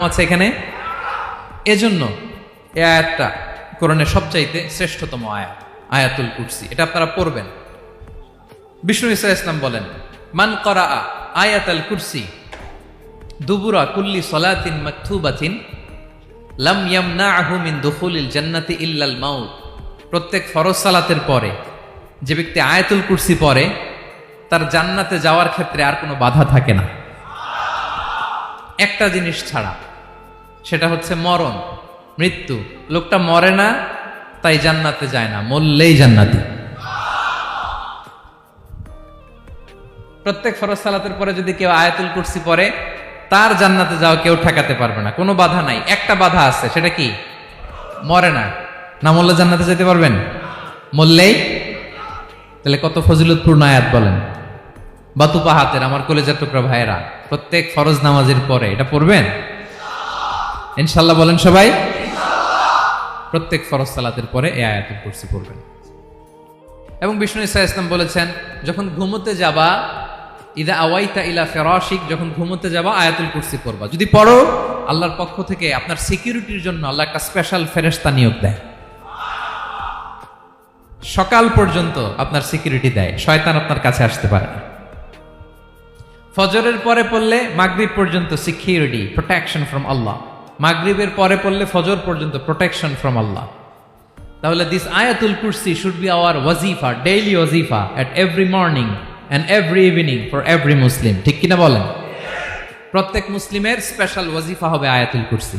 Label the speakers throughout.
Speaker 1: আছে এখানে। এজন্য এই আয়াতটা কোরআনের সবচাইতে শ্রেষ্ঠতম আয়াত, আয়াতুল কুরসি। এটা আপনারা পড়বেন। বিষ্ণু ঈসা ইসলাম বলেন, মান করা আয়াতুল কুরসি দুবুরা কুল্লি সলাতিন মাকতুবাতিন লাম ইয়ামনাহু মিন দুখুলিল জান্নাতি ইল্লাল মাউত। প্রত্যেক ফরজ সালাতের পরে যে ব্যক্তি আয়াতুল কুরসি পড়ে তার জান্নাতে যাওয়ার ক্ষেত্রে আর কোনো বাধা থাকে না, একটা জিনিস ছাড়া, সেটা হচ্ছে মরণ, মৃত্যু। লোকটা মরে না তাই জান্নাতে যায় না, মরলেই জান্নাতি। প্রত্যেক ফরজ সালাতের পরে যদি কেউ আয়াতুল কুরসি পড়ে তার জান্নাতে যাওয়া কেউ ঠেকাতে পারবে না, কোনো বাধা নাই। একটা বাধা আছে, সেটা কি? মরে না। না মরলে জান্নাতে যেতে পারবেন? মরলেই। তাহলে কত ফজিলতপূর্ণ আয়াত বলেন। বাতুপা হাতের আমার কলেজের টুকরা ভাইয়েরা, প্রত্যেক ফরজ নামাজের পরে এটা পড়বেন ইনশাল্লাহ। বলেন সবাই, প্রত্যেক ফরজ সালাতের পরে এই আয়াতুল কুরসি পড়বেন। এবং বিষ্ণু ঈসা ইসলাম বলেছেন, যখন ঘুমোতে যাবা, ইদা আওয়াইতা ইলা ফিরাশিক, যখন ঘুমোতে যাবা আয়াতুল কুরসি পড়বা। যদি পড়ো, আল্লাহর পক্ষ থেকে আপনার সিকিউরিটির জন্য আল্লাহ একটা স্পেশাল ফেরেশতা নিয়োগ দেয়। সকাল পর্যন্ত আপনার সিকিউরিটি দেয়, শয়তান আপনার কাছে আসতে পারে না। ফজরের পরে পড়লে মাগরিব পর্যন্ত সিকিউরিটি, প্রোটেকশন ফ্রম আল্লাহ। মাগরিবের পরে পড়লে ফজর পর্যন্ত প্রোটেকশন ফ্রম আল্লাহ। তাহলে দিস আয়াতুল কুরসি শুড বি আওয়ার ওয়াজিফা, ডেইলি ওয়াজিফা at every morning and every evening for every Muslim. ঠিক কিনা বলেন? প্রত্যেক মুসলিমের স্পেশাল ওয়াজিফা হবে আয়াতুল কুরসি।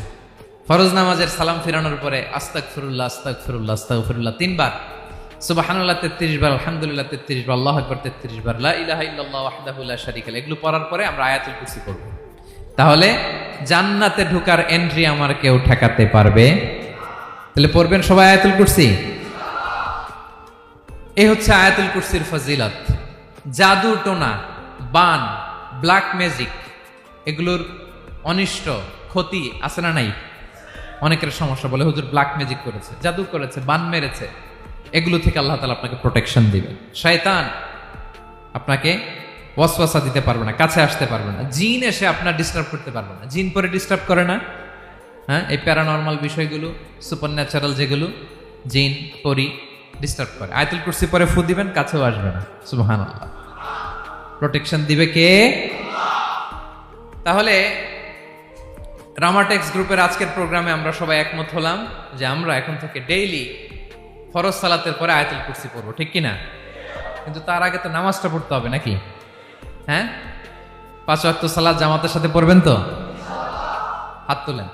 Speaker 1: ফরজ নামাজের সালাম ফিরানোর পরে আস্তাগফিরুল্লাহ আস্তাগফিরুল্লাহ আস্তাগফিরুল্লাহ 3 বার, সুবহানাল্লাহ 33 বার, আলহামদুলিল্লাহ 33 বার, আল্লাহু আকবার 33 বার, লা ইলাহা ইল্লাল্লাহ ওয়াহদাহু লা শারীকা লাহু, এগুলো পড়ার পরে আমরা আয়াতুল কুরসি পড়ব। তাহলে জান্নাতে ঢোকার এন্ট্রি আমার কেউ ঠেকাতে পারবে। তাহলে পড়বেন সবাই আয়াতুল কুরসি। এই হচ্ছে আয়াতুল কুরসির ফজিলত। জাদু টোনা, বান, ব্ল্যাক ম্যাজিক, এগুলোর অনিষ্ট ক্ষতি আছে না নাই? অনেকের সমস্যা, বলে হুজুর ব্ল্যাক ম্যাজিক করেছে, জাদু করেছে, বান মেরেছে, এগুলো থেকে আল্লাহ তাআলা আপনাকে প্রোটেকশন দিবেন। শয়তান আপনাকে ওয়াসওয়াসা দিতে পারবে না, কাছে আসতে পারবে না। জিন এসে আপনার ডিস্টার্ব করতে পারবে না। জিন পরে ডিস্টার্ব করে না? হ্যাঁ, এই প্যারানর্মাল বিষয়গুলো, সুপারন্যাচারাল যেগুলো, জিন পরি ডিস্টার্ব করে। আয়াতুল কুরসি পরে ফু দিবেন, কাছেও আসবে না। সুবহানাল্লাহ। প্রোটেকশন দিবে কে? তাহলে রামাটেক্স গ্রুপের আজকের প্রোগ্রামে আমরা সবাই একমত হলাম যে আমরা এখন থেকে ডেইলি ফরজ সালাতের পরে আয়াতুল কুরসি পড়বো, ঠিক কিনা? কিন্তু তার আগে তো নামাজটা পড়তে হবে নাকি? হ্যাঁ, 5 ওয়াক্ত সালাত জামাতের সাথে পড়বেন তো? হাত তুলেন,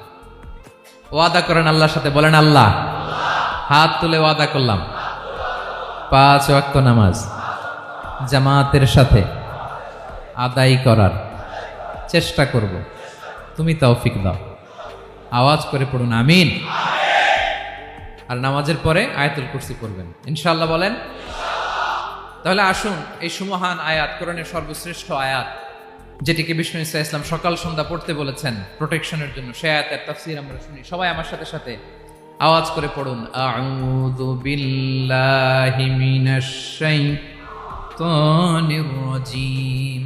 Speaker 1: ওয়াদা করেন আল্লাহর সাথে, বলেন আল্লাহ, হাত তুলে ওয়াদা করলাম 5 ওয়াক্ত নামাজ জামাতের সাথে আদায় করার চেষ্টা করব, তুমি তৌফিক দাও। আওয়াজ করে পড়ুন আমিন। আর নামাজের পরে আয়াতুল কুরসি পড়বেন ইনশাআল্লাহ। বলেন। তাহলে আসুন এই সুমহান আয়াত, কোরআনের সর্বশ্রেষ্ঠ আয়াত, যেটিকে বিষ্ণু ঈসা ইসলাম সকাল সন্ধ্যা পড়তে বলেছেন প্রোটেকশনের জন্য, সে আয়াতের তাফসীর আমরা শুনি। সবাই আমার সাথে সাথে আওয়াজ করে পড়ুন, আউযু বিল্লাহি মিনাশ শাইতানির রাজীম,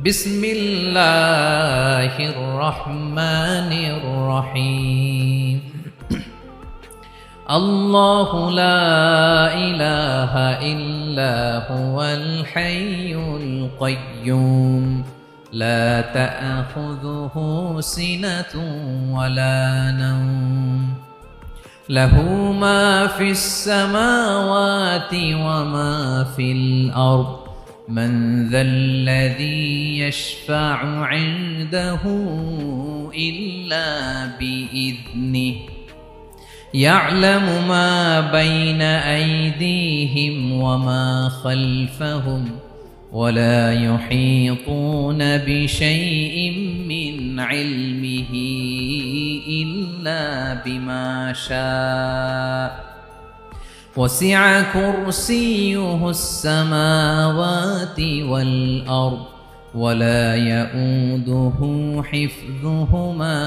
Speaker 1: বিসমিল্লাহির রহমানির রহিম। আল্লাহু লা ইলাহা ইল্লা হুয়াল হাইয়ুল কাইয়্যুম, লা তা'খুযুহু সিনাতুন ওয়ালা নাওম, লাহু মা ফিস সামাওয়াতি ওয়া মা ফিল আরদ, মান যাল্লাযী ইয়াশফা'ু 'ইনদাহু ইল্লা বিইذনিহি, يعلم ما بين أيديهم وما خلفهم ولا يحيطون بشيء من علمه إلا بما شاء وسع كرسيه السماوات والأرض ولا يؤوده حفظهما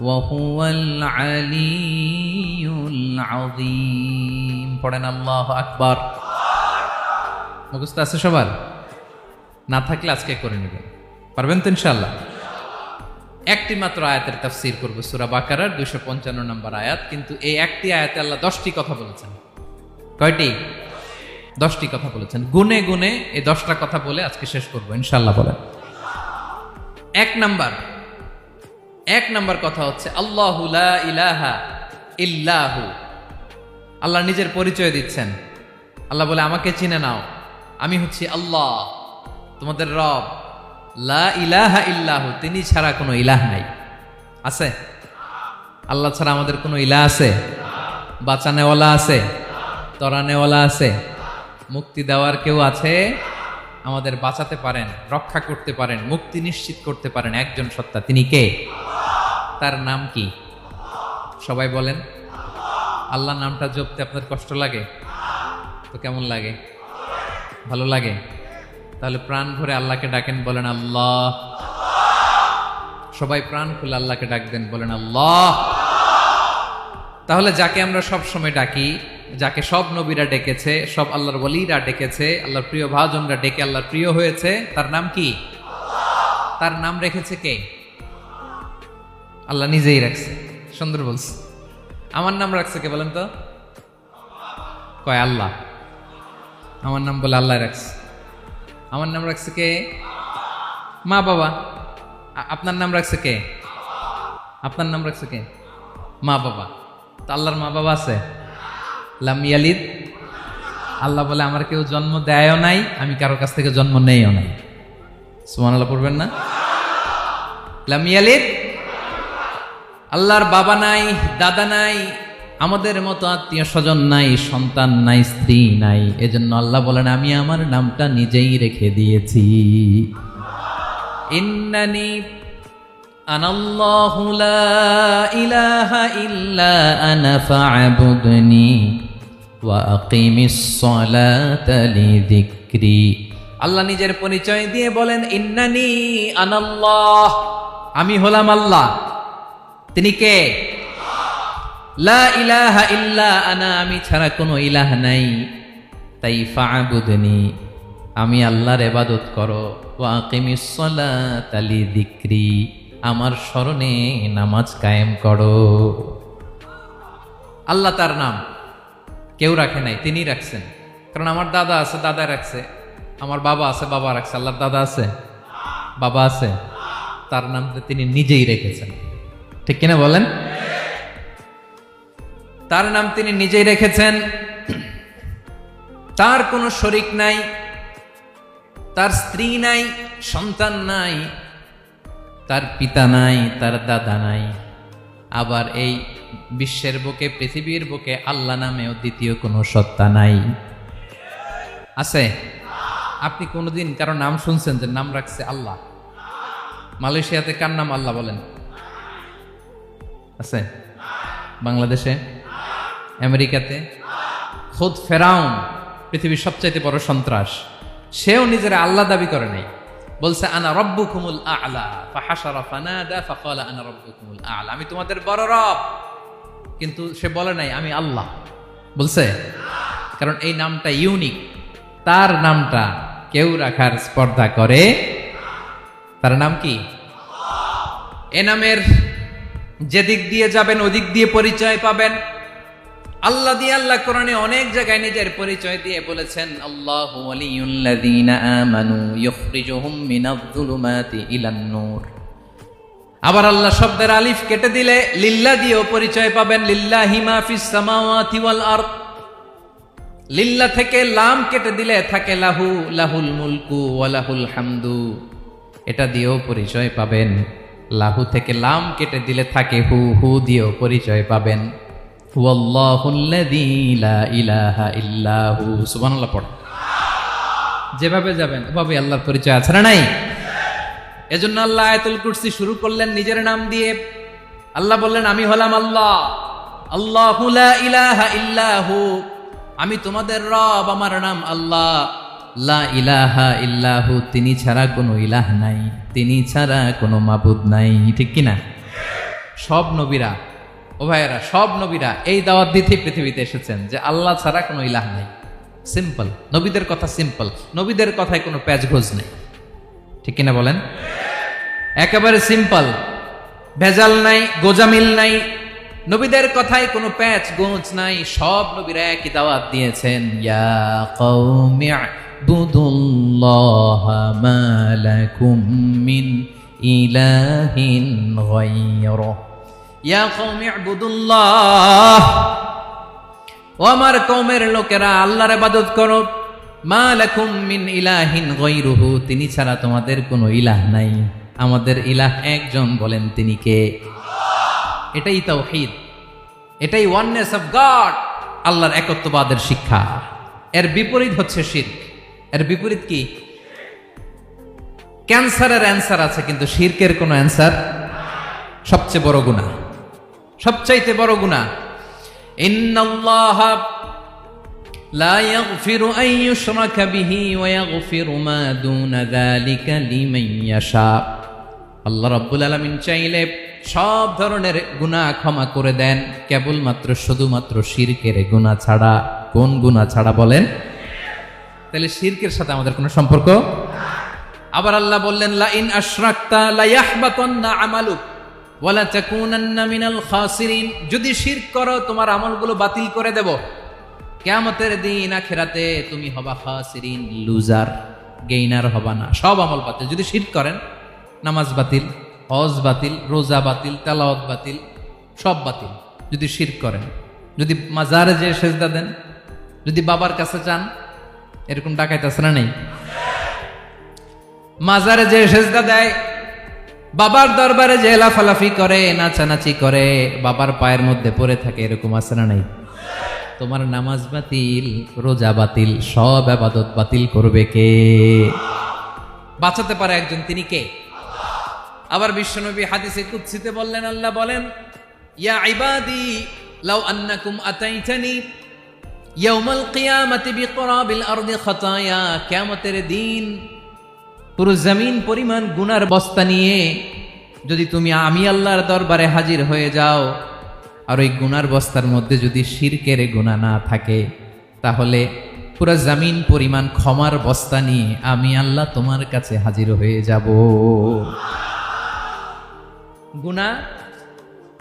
Speaker 1: وهو العلي العظيم। পড়েন আল্লাহু আকবার। মুখস্থ আছে সবার? না থাকলে আজকে করে নেবেন, পারবেন তো ইনশাআল্লাহ। একটি মাত্র আয়াতের তাফসীর করব, সূরা বাকারার 255 নম্বর আয়াত। কিন্তু এই একটি আয়াতে আল্লাহ 10টি কথা বলেছেন। কয়টি? 10টি কথা বলেছেন। গুনে গুনে এই 10টা কথা বলে আজকে শেষ করব ইনশাআল্লাহ। বলেন। এক নাম্বার কথা হচ্ছে আল্লাহু লা ইলাহা ইল্লাহু। আল্লাহ নিজের পরিচয় দিচ্ছেন। আল্লাহ বলে, আমাকে চিনে নাও, আমি হচ্ছি আল্লাহ, তোমাদের রব। লা ইলাহা ইল্লাহু, তিনি ছাড়া কোনো ইলাহ নাই। আছে? আল্লাহ ছাড়া আমাদের কোনো ইলাহ আছে? বাঁচানেওয়ালা আছে? তরানেওয়ালা আছে? মুক্তি দেওয়ার কেউ আছে? আমাদের বাঁচাতে পারেন, রক্ষা করতে পারেন, মুক্তি নিশ্চিত করতে পারেন একজন সত্তা। তিনি কে? তার নাম কি? সবাই বলেন। আল্লাহ নামটা জপতে আপনার কষ্ট লাগে? তো কেমন লাগে? ভালো লাগে? তাহলে প্রাণ ভরে আল্লাহকে ডাকেন, বলেন আল্লাহ। সবাই প্রাণ খুলে আল্লাহকে ডাকবেন, বলেন আল্লাহ। তাহলে যাকে আমরা সব সময় ডাকি, যাকে সব নবীরা ডেকেছে, সব আল্লাহর ওলিরা ডেকেছে, আল্লাহর প্রিয় ভাজনরা ডেকে আল্লাহর প্রিয় হয়েছে, তার নাম কি? তার নাম রেখেছে কে? আল্লাহ নিজেই রাখছে। সুন্দর বলছে। আমার নাম রাখছে কে বলেন তো? কয় আল্লাহ। আমার নাম বলে আল্লাহ রাখছে। আমার নাম রাখছে কে? মা বাবা। আপনার নাম রাখছে কে? আপনার নাম রাখছে কে? মা বাবা। তো আল্লাহর মা বাবা আছে? লাম ইয়ালিদ। আল্লাহ বলে, আমার কেউ জন্ম দেয়ও নাই, আমি কারো কাছ থেকে জন্ম নেইও নাই। সুবহানাল্লাহ পড়বেন না? লাম ইয়ালিদ। আল্লাহর বাবা নাই, দাদা নাই, আমাদের মতো আত্মীয় স্বজন নাই, সন্তান নাই, স্ত্রী নাই। এজন্য আল্লাহ বলেন, আমি আমার নামটা নিজেই রেখে দিয়েছি। ইন্নানি আনাল্লাহু লা ইলাহা ইল্লা আনা ফা'বুদনি ওয়া আকিমিস সালাতা লিযিকরি। আল্লাহ নিজের পরিচয় দিয়ে বলেন, ইন্নানি আনাল্লাহ, আমি হলাম আল্লাহ। তিনি কে? লা ইলাহা ইল্লা আনা, আমি ছাড়া কোনো ইলাহ নাই। তাই ফা'বুদনি, আমি আল্লাহর ইবাদত করো। ওয়া আকিমিস সালাতা লিযিকরি, আমার স্মরণে নামাজ কায়েম করো। আল্লাহ তার নাম কেউ রাখে নাই, তিনি রাখছেন। কারণ আমার দাদা আছে, দাদা রাখছে। আমার বাবা আছে, বাবা রাখছে। আল্লাহর দাদা আছে? বাবা আছে? তার নাম তিনি নিজেই রেখেছেন। ঠিক কিনা বলেন? তার নাম তিনি নিজেই রেখেছেন। তার কোনো শরীক নাই, তার স্ত্রী নাই, সন্তান নাই, তার পিতা নাই, তার দাদা নাই। আবার এই বিশ্বের বুকে, পৃথিবীর বুকে আল্লাহ নামেও দ্বিতীয় কোনো সত্তা নাই। আছে? আপনি কোনোদিন কারো নাম শুনছেন যে নাম রাখছে আল্লাহ? মালয়েশিয়াতে কার নাম আল্লাহ বলেন? আছে? বাংলাদেশে? আমেরিকাতে? খুদ ফেরাউন, পৃথিবীর সবচাইতে বড় সন্ত্রাস, সেও নিজের আল্লাহ দাবি করে নাই। বলছে আনা রব্বুকুমুল আ'লা, ফাহাশারা ফানাদা ফাকালা আনা রব্বুকুমুল আ'লা, আমি তোমাদের বড় রব। কিন্তু সে বলে নাই আমি আল্লাহ। বলছে? কারণ এই নামটা ইউনিক। তার নামটা কেউ রাখার স্পর্ধা করে? তার নাম কি? এ নামের যেদিক দিয়ে যাবেন ওদিক দিয়ে পরিচয় পাবেন। আল্লাহ দিয়ে আল্লাহ কোরআনে অনেক জায়গায় নিজের পরিচয় দিয়ে বলেছেন, আল্লাহু ওয়ালিয়ুল্লাযীনা আমানু ইখরিজুহুম মিনায-যুলুমাতি ইলান-নূর। আবার আল্লাহ শব্দের আলিফ কেটে দিলে লিল্লাহ দিয়েও পরিচয় পাবেন। লিল্লাহি মা ফিস সামাওয়াতি ওয়াল আরদ। লিল্লাহ থেকে লাম কেটে দিলে থাকে লাহু, লাহুল মুলকু ওয়া লাহুল হামদু, এটা দিয়েও পরিচয় পাবেন। লাহু থেকে লাম কেটে দিলে থাকে হু, হু দিয়েও পরিচয় পাবেন। ওয়াল্লাহুল্লাযী লা ইলাহা ইল্লাহু। সুবহানাল্লাহ পড়। যেভাবে যাবেন ওভাবে আল্লাহর পরিচয় আছে না নাই? এজন্য আল্লাহ আয়াতুল কুরসি শুরু করলেন নিজের নাম দিয়ে। আল্লাহ বললেন, আমি হলাম আল্লাহ। আল্লাহু লা ইলাহা ইল্লাহু, আমি তোমাদের রব, আমার নাম আল্লাহ। লা ইলাহা ইল্লাহু, তিনি ছাড়া কোনো ইলাহ নাই, তিনি ছাড়া কোনো মাবুদ নাই। ঠিক কিনা? সব নবীরা, ও ভাইয়েরা, সব নবীরা এই দাওয়াত দিতে পৃথিবীতে এসেছেন যে আল্লাহ ছাড়া কোনো ইলাহ নাই। সিম্পল। নবীদের কথা সিম্পল, নবীদের কথায় কোনো প্যাচগোজ নেই। ঠিক কিনা বলেন? একেবারে সিম্পল। ভেজাল নাই, গোজামিল নাই, নবীদের কথায় কোনো প্যাচ গোঁচ নাই, সব নবীরা একই দাওয়াত দিয়েছেন, ইয়া কওমি ইবুদুল্লাহা মা লাকুম মিন ইলাহিন গায়রুহু, ইয়া কওমি ইবুদুল্লাহ, ও আমার কওমের লোকেরা আল্লাহর ইবাদত করো, মা লাকুম মিন ইলাহিন গায়রুহু, তিনি ছাড়া তোমাদের কোনো ইলাহ নাই, আমাদের ইলাহ একজন, বলেন তিনি কে? এটাই তাওহীদ, এটাই ওয়াননেস অফ গড, আল্লাহর একত্ববাদের শিক্ষা। এর বিপরীত হচ্ছে শিরক। এর বিপরীত কি? ক্যান্সারের অ্যান্সার আছে কিন্তু শিরকের কোনো অ্যান্সার। সবচেয়ে বড় গুনাহ, সবচাইতে বড় গুনাহ। ইন্নাল্লাহা লা ইয়াগফিরু আন ইউশরাকা বিহি ওয়া ইয়াগফিরু মা দুনা যালিকা লিমান ইয়াশা। আল্লাহ রাব্বুল আলামিন চাইলে সব ধরনের গুনাহ ক্ষমা করে দেন, কেবলমাত্র শুধুমাত্র শিরকের গুনাহ ছাড়া। কোন গুনাহ ছাড়া বলেন? তাহলে শিরকের সাথে আমাদের কোনো সম্পর্ক। আবার আল্লাহ বললেন, লা ইন আশরাকতা লা ইয়াহবাতান্না আমালুক ওয়া লা তাকুনান্না মিনাল খাসিরিন, যদি শিরক করো তোমার আমলগুলো বাতিল করে দেব, কিয়ামতের দিন আখিরাতে তুমি হবা খাসিরিন, লুজার, গেইনার হবা না, সব আমল বাতিল। যদি শিরক করেন, নামাজ বাতিল, হজ বাতিল, রোজা বাতিল, তেলাওয়াত বাতিল, সব বাতিল। যদি শিরক করেন, যদি মাজারে যে সেজদা দেন, যদি বাবার কাছে চান, এরকম ডাকাইত আছে না নেই? মাজারে যে সেজদা দেয়, বাবার দরবারে যে লাফালাফি করে, নাচানাচি করে, বাবার পায়ের মধ্যে পড়ে থাকে, এরকম আছে না নাই? তোমার নামাজ বাতিল, রোজা বাতিল, সব ইবাদত বাতিল করবে কে? বাঁচাতে পারে একজন, তিনি কে? আবার বিশ্বনবী হাদিসে কুদসিতে বললেন, আল্লাহ বলেন, ইয়া ইবাদি লাউ আন্নাকুম আতাইতানি ইয়াউমাল কিয়ামাতি বিকরাবিল আরদি খাতায়া, কিয়ামতের দিন পুরো জমিন পরিমাণ গুনার বস্তা নিয়ে যদি তুমি আমি আল্লাহর দরবারে হাজির হয়ে যাও, আর ওই গুনার বস্তার মধ্যে যদি শিরকের গুনাহ না থাকে, তাহলে পুরো জমিন পরিমাণ ক্ষমার বস্তা নিয়ে আমি আল্লাহ তোমার কাছে হাজির হয়ে যাব। গুনাহ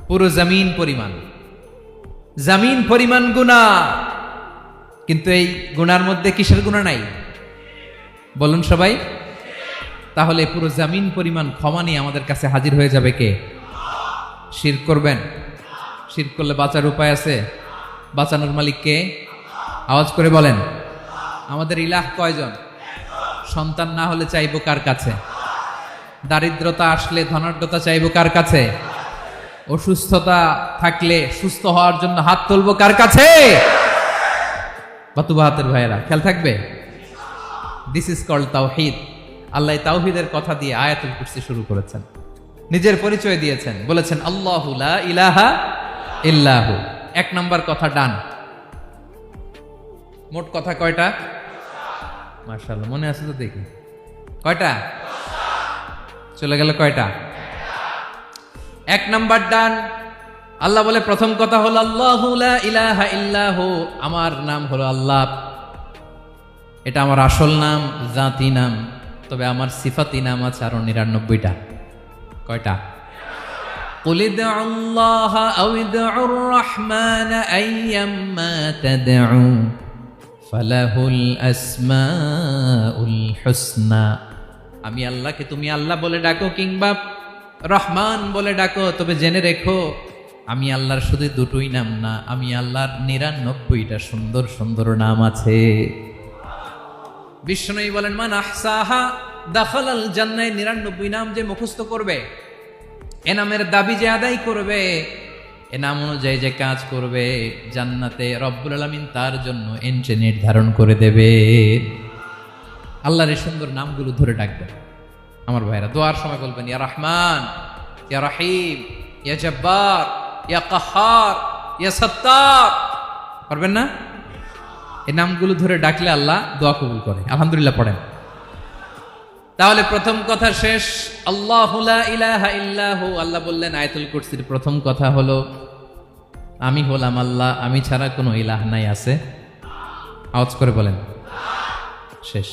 Speaker 1: পুরো জমিন পরিমাণ, জমিন পরিমাণ গুনাহ, কিন্তু এই গুনার মধ্যে কিসের গুনাহ নাই বলুন সবাই? তাহলে পুরো জমিন পরিমাণ ক্ষমা নিয়ে আমাদের কাছে হাজির হয়ে যাবে কে? শিরক করবেন? শিরক করলে বাঁচার উপায় আছে? বাঁচানোর মালিক কে? আওয়াজ করে বলেন। আমাদের ইলাহ কয়জন? সন্তান না হলে চাইবো কার কাছে? দারিদ্রতা আসলে ধনাঢ্যতা চাইবো কার কাছে? অসুস্থতা থাকলে সুস্থ হওয়ার জন্য হাত তুলবো কার কাছে? বাতুবা হাতের ভাইয়েরা, খেয়াল থাকবে। দিস ইজ কল্ড তাওহীদ। আল্লাহ তাওহীদের কথা দিয়ে আয়াতুল কুরসি শুরু করেছেন, নিজের পরিচয় দিয়েছেন, বলেছেন আল্লাহু লা ইলাহা ইল্লাহু। এক নাম্বার কথা ডান। মোট কথা কয়টা? মাশাআল্লাহ, মনে আছে তো দেখি। কয়টা? চলে গেল কয়টা? এক নাম্বার ডান। আল্লাহ বলে প্রথম কথা হলো আল্লাহু লা ইলাহা ইল্লাহু, আমার নাম হলো আল্লাহ। এটা আমার আসল নাম, জাতি নাম। তবে আমার সিফাতি নাম আছে আরো ৯৯টা। কয়টা? কুল ইদউল্লাহা আও ইদউর রাহমান আইয়াম্মা তাদউ ফালাহুল আসমাউল হুসনা। আমি আল্লাহকে তুমি আল্লাহ বলে ডাকো কিংবা রহমান বলে ডাকো, তবে জেনে রেখো আমি আল্লাহর শুধু দুটোই নাম না, আমি আল্লাহর ৯৯টা সুন্দর সুন্দর নাম আছে। বিষ্ণুই বলেন, মান আহসাহা দাখালাল জান্নাহ। ৯৯ নাম যে মুখস্থ করবে, এ নামের দাবি যে আদায় করবে, এ নাম অনুযায়ী যে কাজ করবে, জান্নাতে রব্বুল আলামিন তার জন্য এন্ট্রি নির্ধারণ করে দেবে। আল্লাহর এই সুন্দর নামগুলো ধরে ডাকবেন। আমার ভাইরা, দোয়ার সময় বলবেন ইয়া রহমান, ইয়া রহিম, ইয়া জব্বার, ইয়া কাহ্হার, ইয়া সত্তার। পারবেন না? এই নামগুলো ধরে ডাকলে আল্লাহ দোয়া কবুল করে। আলহামদুলিল্লাহ পড়েন। তাহলে প্রথম কথা শেষ। আল্লাহু লা ইলাহা ইল্লাহু। আল্লাহ বললেন আয়াতুল কুরসির প্রথম কথা হলো আমি হলাম আল্লাহ, আমি ছাড়া কোনো ইলাহ নাই। আছে? আওয়াজ করে বলেন। শেষ।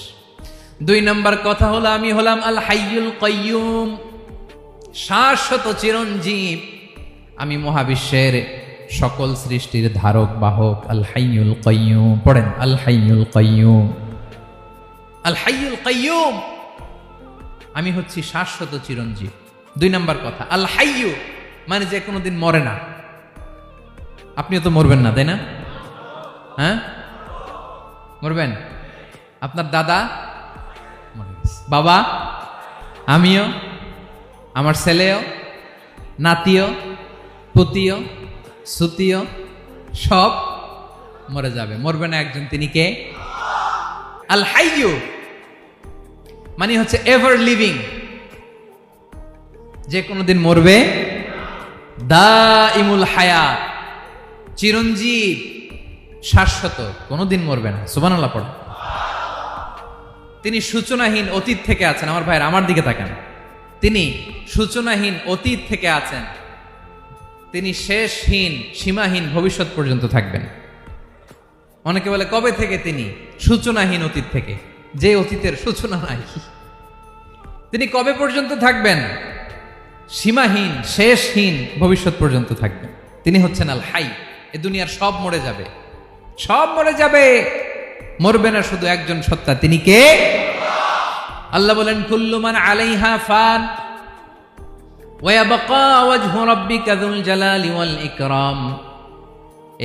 Speaker 1: ২ নম্বর কথা হলো আমি হলাম আল হাইয়ুল কাইয়ুম। শাশ্বত চিরঞ্জীব, আমি মহাবিশ্বের সকল সৃষ্টির ধারক বাহক। আল হাইয়ুল কাইয়ুম, পড়েন আল হাইয়ুল কাইয়ুম, আল হাইয়ুল কাইয়ুম, আমি হচ্ছি শাশ্বত চিরঞ্জীব। 2 নাম্বার কথা, আল হাইয়ু মানে যে কোনোদিন মরে না। আপনিও তো মরবেন না, তাই না? হ্যাঁ, মরবেন। আপনার দাদা মরে গেছে, বাবা, আমিও, আমার ছেলেও, নাতিও, পুতিও, সুতিও, সব মরে যাবে। মরবে না একজন, তিনি কে? আল হাইয়ু মানে হচ্ছে এভার লিভিং, যে কোনোদিন মরবে। দাইমুল হায়াত, চিরঞ্জীব, শাশ্বত, কোনোদিন মরবে না। সুবহানাল্লাহ পড়ে। তিনি সূচনাহীন অতীত থেকে আছেন। আমার ভাইয়ের, আমার দিকে তাকান। তিনি সূচনাহীন অতীত থেকে আছেন, তিনি শেষহীন সীমাহীন ভবিষ্যৎ পর্যন্ত থাকবেন। অনেকে বলে কবে থেকে? তিনি সূচনাহীন অতীত থেকে, যে অতীতের সূচনা নাই। তিনি কবে পর্যন্ত থাকবেন? সীমাহীন শেষহীন ভবিষ্যৎ পর্যন্ত থাকবেন। তিনি হচ্ছেন আল হাই। এ দুনিয়ার সব মরে যাবে, সব মরে যাবে, মরবে না শুধু একজন সত্তা। তিনি কে? আল্লাহ বলেন কুল্লু মান আলাইহা ফান ওয়া ইয়াবকা ওয়াজহু রাব্বিকা যুল জালালি ওয়াল ইকরাম।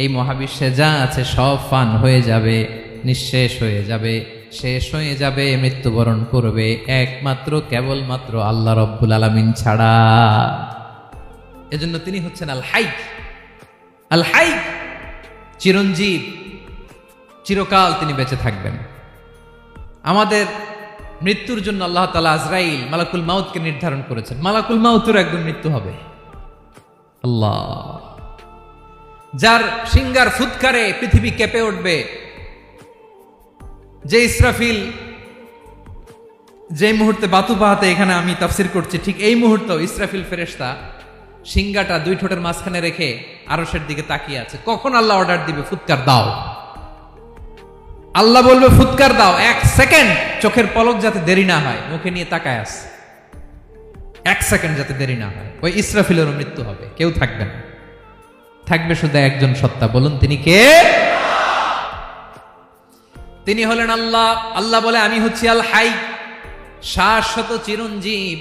Speaker 1: এই মহাবিশ্বে যা আছে সব ফান হয়ে যাবে, নিঃশেষ হয়ে যাবে, শেষ হয়ে যাবে, মৃত্যুবরণ করবে, একমাত্র কেবলমাত্র আল্লাহ রব্বুল আলামিন ছাড়া। এজন্য তিনি হচ্ছেন আল হাই। আল হাই চিরঞ্জীব, চিরকাল তিনি বেঁচে থাকবেন। আমাদের মৃত্যুর জন্য আল্লাহ তাআলা আজরাইল মালাকুল মাউতকে নির্ধারণ করেছেন। মালাকুল মাউতের একদম মৃত্যু হবে। আল্লাহ, যার সিংগার ফুৎকারে পৃথিবী কেঁপে উঠবে, যে ইসরাফিল যে মুহূর্তে বাতু পাহাতে এখানে আমি তাফসির করছি, ঠিক এই মুহূর্তে ইসরাফিল ফেরেশতা সিংগাটা 2 ঠোঁটের মাঝখানে রেখে আরশের দিকে তাকিয়ে আছে। কখন আল্লাহ অর্ডার দিবে ফুৎকার দাও, আল্লাহ বলবে ফুৎকার দাও, 1 সেকেন্ড চোখের পলক যাতে দেরি না হয়, মুখে নিয়ে তাকায় আছে, 1 সেকেন্ড যাতে দেরি না হয়। ওই ইসরাফিলেরও মৃত্যু হবে, কেউ থাকবে না, থাকবে শুধু একজন সত্তা। বলুন তিনি কে? তিনি হলেন আল্লাহ। আল্লাহ বলে আমি হচ্ছি আল হাই, শাশ্বত চিরঞ্জীব।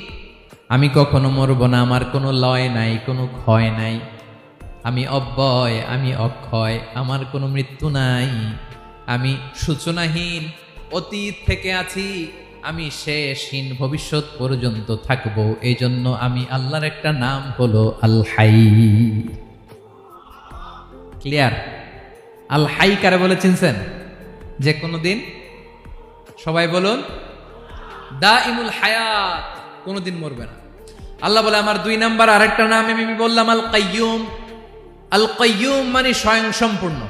Speaker 1: আমি কখনো মরব না, আমার কোনো লয় নাই, কোনো ক্ষয় নাই। আমি অব্যয়, আমি অক্ষয়, আমার কোনো মৃত্যু নাই। আমি সূচনাহীন অতীত থেকে আছি, আমি শেষহীন ভবিষ্যৎ পর্যন্ত থাকবো। এই জন্য আমি আল্লাহর একটা নাম হলো আল হাই। ক্লিয়ার? আল হাই কারে বলে চিনছেন? যে কোনোদিন, সবাই বলুন, দাইমুল হায়াত, কোনোদিন মরবে না। আল্লাহ বলে আমার 2 নাম্বার আরেকটা নাম আমি বললাম আল কাইয়ুম। আল কাইয়ুম মানে স্বয়ং সম্পূর্ণ,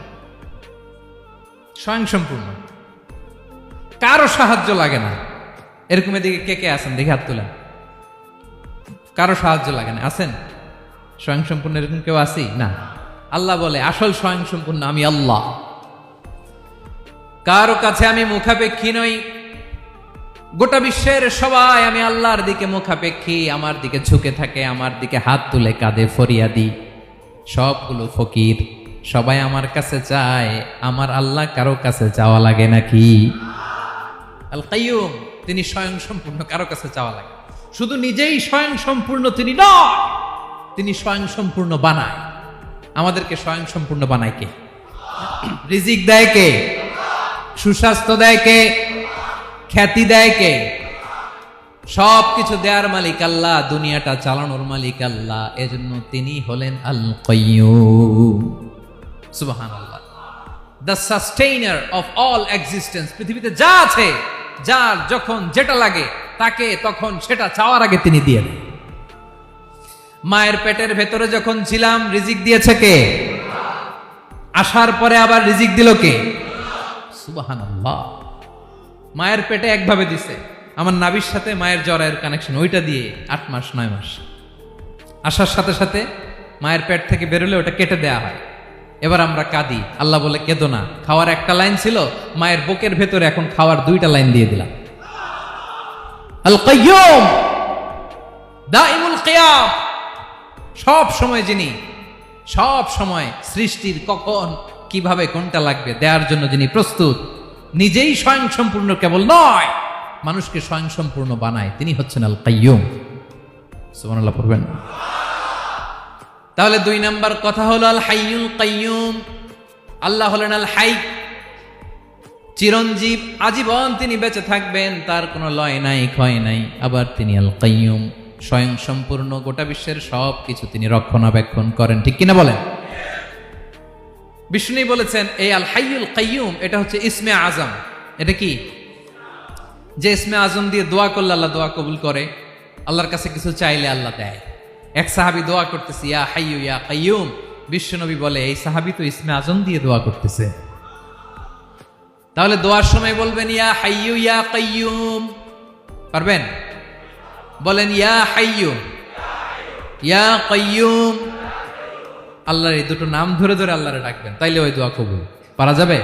Speaker 1: স্বয়ং সম্পূর্ণ, কারো সাহায্য লাগে না। এরকম এদিকে কে কে আছেন দেখে হাত তুলেন। কারো সাহায্য লাগে না, আছেন? স্বয়ং সম্পূর্ণ এরকম কেউ আছি না? আল্লাহ বলে আসল স্বয়ং সম্পূর্ণ আমি আল্লাহ। কারো কাছে আমি মুখাপেক্ষী নই। গোটা বিশ্বের সবাই আমি আল্লাহর দিকে মুখাপেক্ষী, আমার দিকে ঝুঁকে থাকে, আমার দিকে হাত তুলে কাঁধে ফরিয়াদি। সবগুলো ফকির, সবাই আমার কাছে চায়। আমার আল্লাহ কারো কাছে চাওয়া লাগে নাকি? আল কাইয়ুম, তিনি স্বয়ং সম্পূর্ণ, কারো কাছে চাওয়া লাগে। শুধু নিজেই স্বয়ং সম্পূর্ণ তিনি নয়, তিনি স্বয়ং সম্পূর্ণ বানায়। আমাদেরকে স্বয়ং সম্পূর্ণ বানায় কে? রিজিক দেয় কে? সুস্বাস্থ্য দেয় কে? খ্যাতি দেয় কে? সব কিছু দেওয়ার মালিক আল্লাহ, দুনিয়াটা চালানোর মালিক আল্লাহ। এজন্য তিনি হলেন আল কাইয়ুম। সুবহানাল্লাহ। The sustainer of all existence. পৃথিবীতে যা আছে, যার যখন যেটা লাগে তাকে তখন সেটা চাওয়ার আগে তিনি দিয়ে দেন। মায়ের পেটের ভেতরে যখন ছিলাম রিজিক দিয়েছে কে? আসার পরে আবার রিজিক দিল কে? সুবহানাল্লাহ। মায়ের পেটে একভাবে দিছে, আমার নাভির সাথে মায়ের জরায়ের কানেকশন, ওইটা দিয়ে 8 মাস 9 মাস। আসার সাথে সাথে মায়ের পেট থেকে বেরোলে ওটা কেটে দেয়া হয়। এবার আমরা কাঁদি, আল্লাহ বলে কেঁদো না, খাওয়ার একটা লাইন ছিল, মায়ের বুকের ভেতরে এখন খাওয়ার 2টা লাইন দিয়ে দিলাম। আল কাইয়ুম, দাইমুল কিয়াম, সব সময় যিনি, সব সময় সৃষ্টির কখন কিভাবে কোনটা লাগবে দেওয়ার জন্য যিনি প্রস্তুত, নিজেই স্বয়ংসম্পূর্ণ কেবল নয়, মানুষকে স্বয়ংসম্পূর্ণ বানায়, তিনি হচ্ছেন আল কাইয়ুম। সুবহানাল্লাহ পড়বেন। তাহলে 2 নাম্বার কথা হলো আল হাইয়ুল কাইয়ুম। আল্লাহ হলেন আল হাই, চিরঞ্জীব, আজীবন তিনি বেঁচে থাকবেন, তার কোনো লয় নাই, ক্ষয় নাই। আবার তিনি আল কাইয়ুম, স্বয়ং সম্পূর্ণ, গোটা বিশ্বের সব কিছু তিনি রক্ষণাবেক্ষণ করেন, ঠিক কিনা বলেন? বিষ্ণু বলেছেন এই আল হাইয়ুল কাইয়ুম এটা হচ্ছে ইসমে আজম। এটা কি? যে ইসমে আজম দিয়ে দোয়া করলে আল্লাহ দোয়া কবুল করে, আল্লাহর কাছে কিছু চাইলে আল্লাহ দেয়। এক সাহাবী দোয়া করতেছে ইয়া হাইয়ু ইয়া কাইয়ুম, বিশ্বনবী বলে এই সাহাবী তো ইসমে আজম দিয়ে দোয়া করতেছে। তাহলে দোয়ার সময় বলবেন ইয়া হাইয়ু ইয়া কাইয়ুম, পারবেন? বলেন ইয়া হাইয়ু ইয়া কাইয়ুম। আল্লাহর এই দুটো নাম ধরে ধরে আল্লাহরে ডাকবেন, তাইলে ওই দোয়া কবুল। পারা যাবে?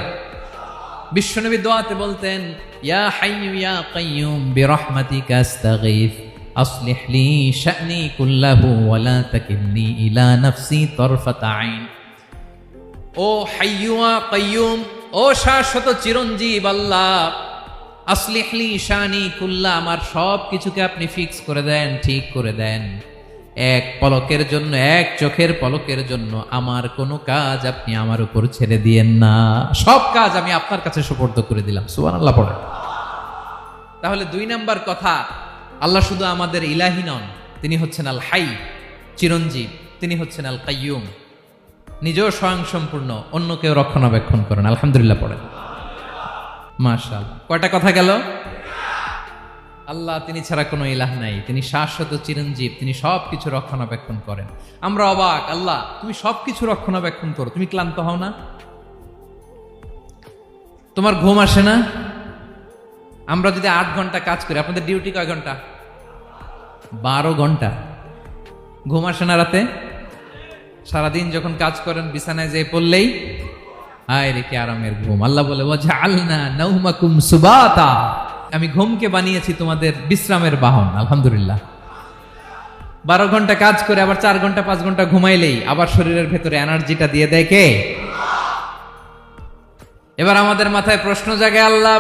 Speaker 1: বিশ্বনবী দোয়াতে বলতেন ইয়া হাইয়ু ইয়া কাইয়ুম বিরহমাতিকা আস্তাগীথ আসলিহ লি শা'নি কুল্লাহু ওয়া লা তাকিলনি ইলা নাফসি তারফাতা আইন। ও হাইয়ু ওয়া কাইয়ুম, ও শাশ্বত চিরঞ্জীব আল্লাহ, আসলিহ লি শা'নি কুল্লাহ, আমার সব কিছুকে আপনি ফিক্স করে দেন, ঠিক করে দেন। এক পলকের জন্য, এক চোখের পলকের জন্য আমার কোনো কাজ আপনি আমার উপর ছেড়ে দিয়েন না, সব কাজ আমি আপনার কাছে সুপর্দ করে দিলাম। সুবহানাল্লাহ পড়ে। তাহলে 2 নাম্বার কথা, আল্লাহ শুধু আমাদের ইলাহি নন, তিনি হচ্ছেন আল হাই, চিরঞ্জীব, তিনি হচ্ছেন আল কাইয়ুম, নিজেও স্বয়ংসম্পূর্ণ, অন্যকেও রক্ষণাবেক্ষণ করেন। আলহামদুলিল্লাহ পড়েন। মাশাআল্লাহ। কয়টা কথা গেল? আল্লাহ তিনি ছাড়া কোনো ইলাহ নাই, তিনি শাশ্বত চিরঞ্জীব, তিনি সব কিছু রক্ষণাবেক্ষণ করেন। আমরা অবাক, আল্লাহ তুমি সব কিছু রক্ষণাবেক্ষণ করো, তুমি ক্লান্ত হও না? তোমার ঘুম আসে না? আমরা যদি 8 ঘন্টা কাজ করি, আপনাদের ডিউটি কয় ঘন্টা? 12 ঘন্টা। ঘুম আসে না রাতে? সারাদিন যখন কাজ করেন বিছানায় যেয়ে পড়লেই হায় রে কি আরামের ঘুম। আল্লাহ বলে ওয়াজআলনা নাওমাকুম সুবাতা, আমি ঘুমকে বানিয়েছি তোমাদের বিশ্রামের বাহন। আলহামদুলিল্লাহ। 12 ঘন্টা কাজ করে আবার 4 ঘন্টা 5 ঘন্টা ঘুমাইলেই আবার শরীরের ভেতরে এনার্জিটা দিয়ে দেয় কে? এবার আমাদের মাথায় প্রশ্ন জাগে, আল্লাহ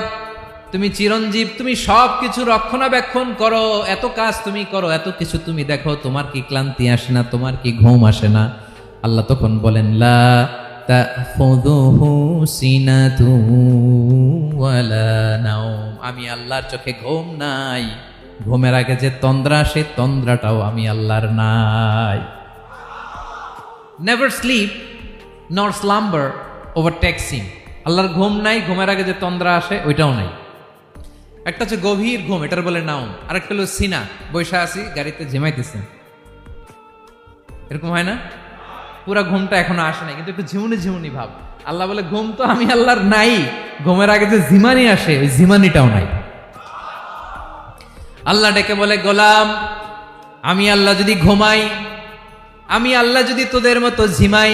Speaker 1: তুমি চিরঞ্জীব, তুমি সব কিছু রক্ষণাবেক্ষণ করো, এত কাজ তুমি করো, এত কিছু তুমি দেখো, তোমার কি ক্লান্তি আসে না? তোমার কি ঘুম আসে না? আল্লাহ তখন বলেন লা তাখুযুহু সিনাতু ওয়ালা নাওম, আমি আল্লাহর চোখে ঘুম নাই, ঘুমের আগে যে তন্দ্রা, সে তন্দ্রাটাও আমি আল্লাহর নাই। নেভার স্লিপ নর স্লাম্বার ওভারটেকস হিম। আল্লাহর ঘুম নাই, ঘুমের আগে যে তন্দ্রা আসে ওইটাও নাই। একটা হচ্ছে গভীর ঘুম, এটার বলে নাওম, আর একটা হলো সিনা, বৈশা আছি গাড়িতে ঝিমাইতেছে, এরকম হয় না? পুরা ঘুমটা এখনো আসে নাই, কিন্তু একটু ঝিমুনি ঝিমুনি ভাব। আল্লাহ বলে ঘুম তো আমি আল্লাহর নাই, ঘুমের আগে যে ঝিমানি আসে ওই ঝিমানিটাও নাই। আল্লাহ ডেকে বলে গোলাম, আমি আল্লাহ যদি ঘুমাই, আমি আল্লাহ যদি তোদের মতো ঝিমাই,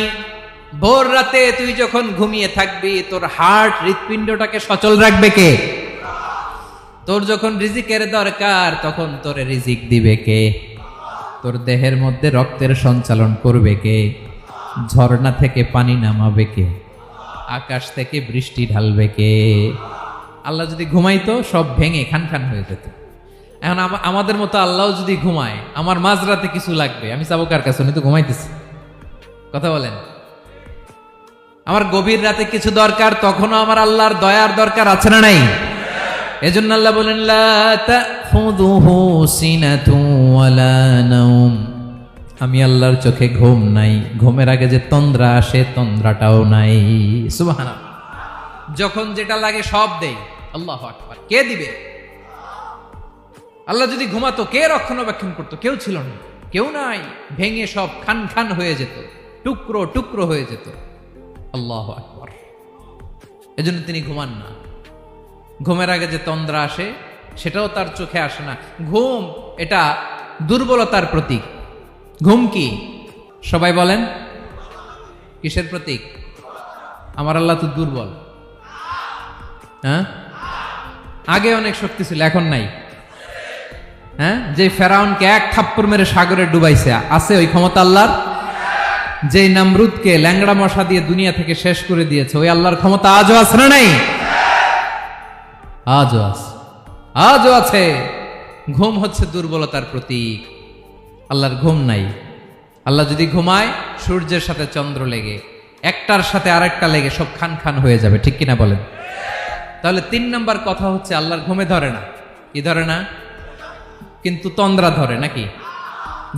Speaker 1: ভোর রাতে তুই যখন ঘুমিয়ে থাকবি তোর হার্ট, হৃৎপিণ্ডটাকে সচল রাখবে কে? তোর যখন রিজিকের দরকার তখন তোরে রিজিক দিবে কে? তোর দেহের মধ্যে রক্তের সঞ্চালন করবে কে? ঝর্ণা থেকে পানি নামাবে কে? আকাশ থেকে বৃষ্টি ঢালবে কে? আল্লাহ যদি ঘুমাইতো সব ভেঙে খান খান হয়ে যেত। এখন আমাদের মতো আল্লাহ যদি ঘুমায়, আমার মাঝরাতে কিছু লাগবে, আমি যাবো কার কাছে? উনি তো ঘুমাইতেছি। কথা বলেন। আমার গভীর রাতে কিছু দরকার, তখনও আমার আল্লাহর দয়ার দরকার আছে না নাই? এজন্য আল্লাহ বলেন লা তাখুযুহু সিনাতুন ওয়ালা নাওম, আমি আল্লাহর চোখে ঘুম নাই, ঘুমের আগে যে তন্দ্রা আসে তন্দ্রাটাও নাই। সুবহানাল্লাহ। যখন যেটা লাগে সব দেই। আল্লাহু আকবার। কে দিবে? আল্লাহ যদি ঘুমাতো কে রক্ষণাবেক্ষণ করতো? কেউ ছিল না, কেউ নাই, ভেঙে সব খান খান হয়ে যেত, টুকরো টুকরো হয়ে যেত। আল্লাহু আকবার। এজন্য তিনি ঘুমান না। ঘুমের আগে যে তন্দ্রা আসে সেটাও তার চোখে আসে না। ঘুম এটা দুর্বলতার প্রতীক। ঘুম কি? সবাই বলেন কিসের প্রতীক? আমার আল্লাহ তো দুর্বল। হ্যাঁ, আগে অনেক শক্তি ছিল, এখন নাই। হ্যাঁ, যে ফেরাউনকে এক থাপ্পড় মেরে সাগরে ডুবাইছে, আছে ওই ক্ষমতা আল্লাহর? যে নমরুদকে ল্যাংড়া মশা দিয়ে দুনিয়া থেকে শেষ করে দিয়েছে, ওই আল্লাহর ক্ষমতা আজও আছে না নাই? আজও আছে, আজও আছে। ঘুম হচ্ছে দুর্বলতার প্রতীক, আল্লাহর ঘুম নাই। আল্লাহ যদি ঘুমায়, সূর্যের সাথে চন্দ্র লেগে, একটার সাথে আরেকটা লেগে সব খান খান হয়ে যাবে, ঠিক কিনা বলেন? তাহলে 3 নাম্বার কথা হচ্ছে আল্লাহর ঘুমে ধরে না। কি ধরে না? কিন্তু তন্দ্রা ধরে নাকি?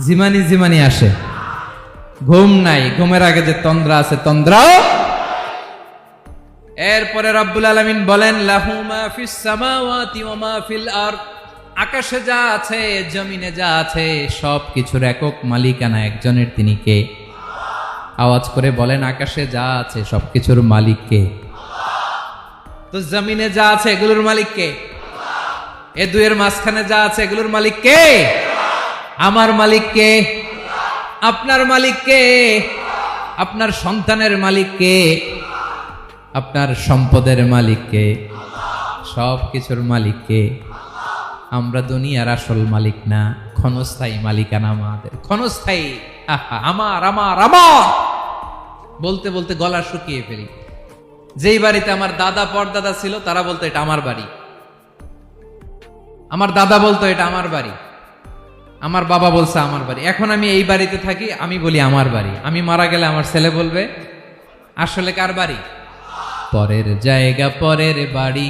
Speaker 1: জিমানি জিমানি আসে, ঘুম নাই। ঘুমের আগে যে তন্দ্রা আছে, তন্দ্রাও। এরপরে রব্বুল আলামিন বলেন, লাহু মা ফিস সামাওয়াতি ওয়া মা ফিল আরদ, আকাশে যা আছে, জমিনে যা আছে, সব কিছুর একক মালিকানা একজনের। তিনি কে? আওয়াজ করে বলেন, আকাশে যা আছে সবকিছুর মালিক কে? তো জমিনে যা আছে এগুলোর মালিক কে? এ দুয়ের মাঝখানে যা আছে এগুলোর মালিক কে? আমার মালিক কে? আপনার মালিক কে? আপনার সন্তানের মালিক কে? আপনার সম্পদের মালিক কে? সব কিছুর মালিক কে? আমরা দুনিয়ার আসল মালিক না, ক্ষণস্থায়ী মালিকানা আমাদের, ক্ষণস্থায়ী। আমার আমার আমার বলতে বলতে গলা শুকিয়ে ফেলি। যেই বাড়িতে আমার দাদা পরদাদা ছিল, তারা বলতো এটা আমার বাড়ি। আমার দাদা বলতো এটা আমার বাড়ি, আমার বাবা বলছে আমার বাড়ি। এখন আমি এই বাড়িতে থাকি, আমি বলি আমার বাড়ি। আমি মারা গেলে আমার ছেলে বলবে আসলে কার বাড়ি? পরের জায়গা পরের বাড়ি,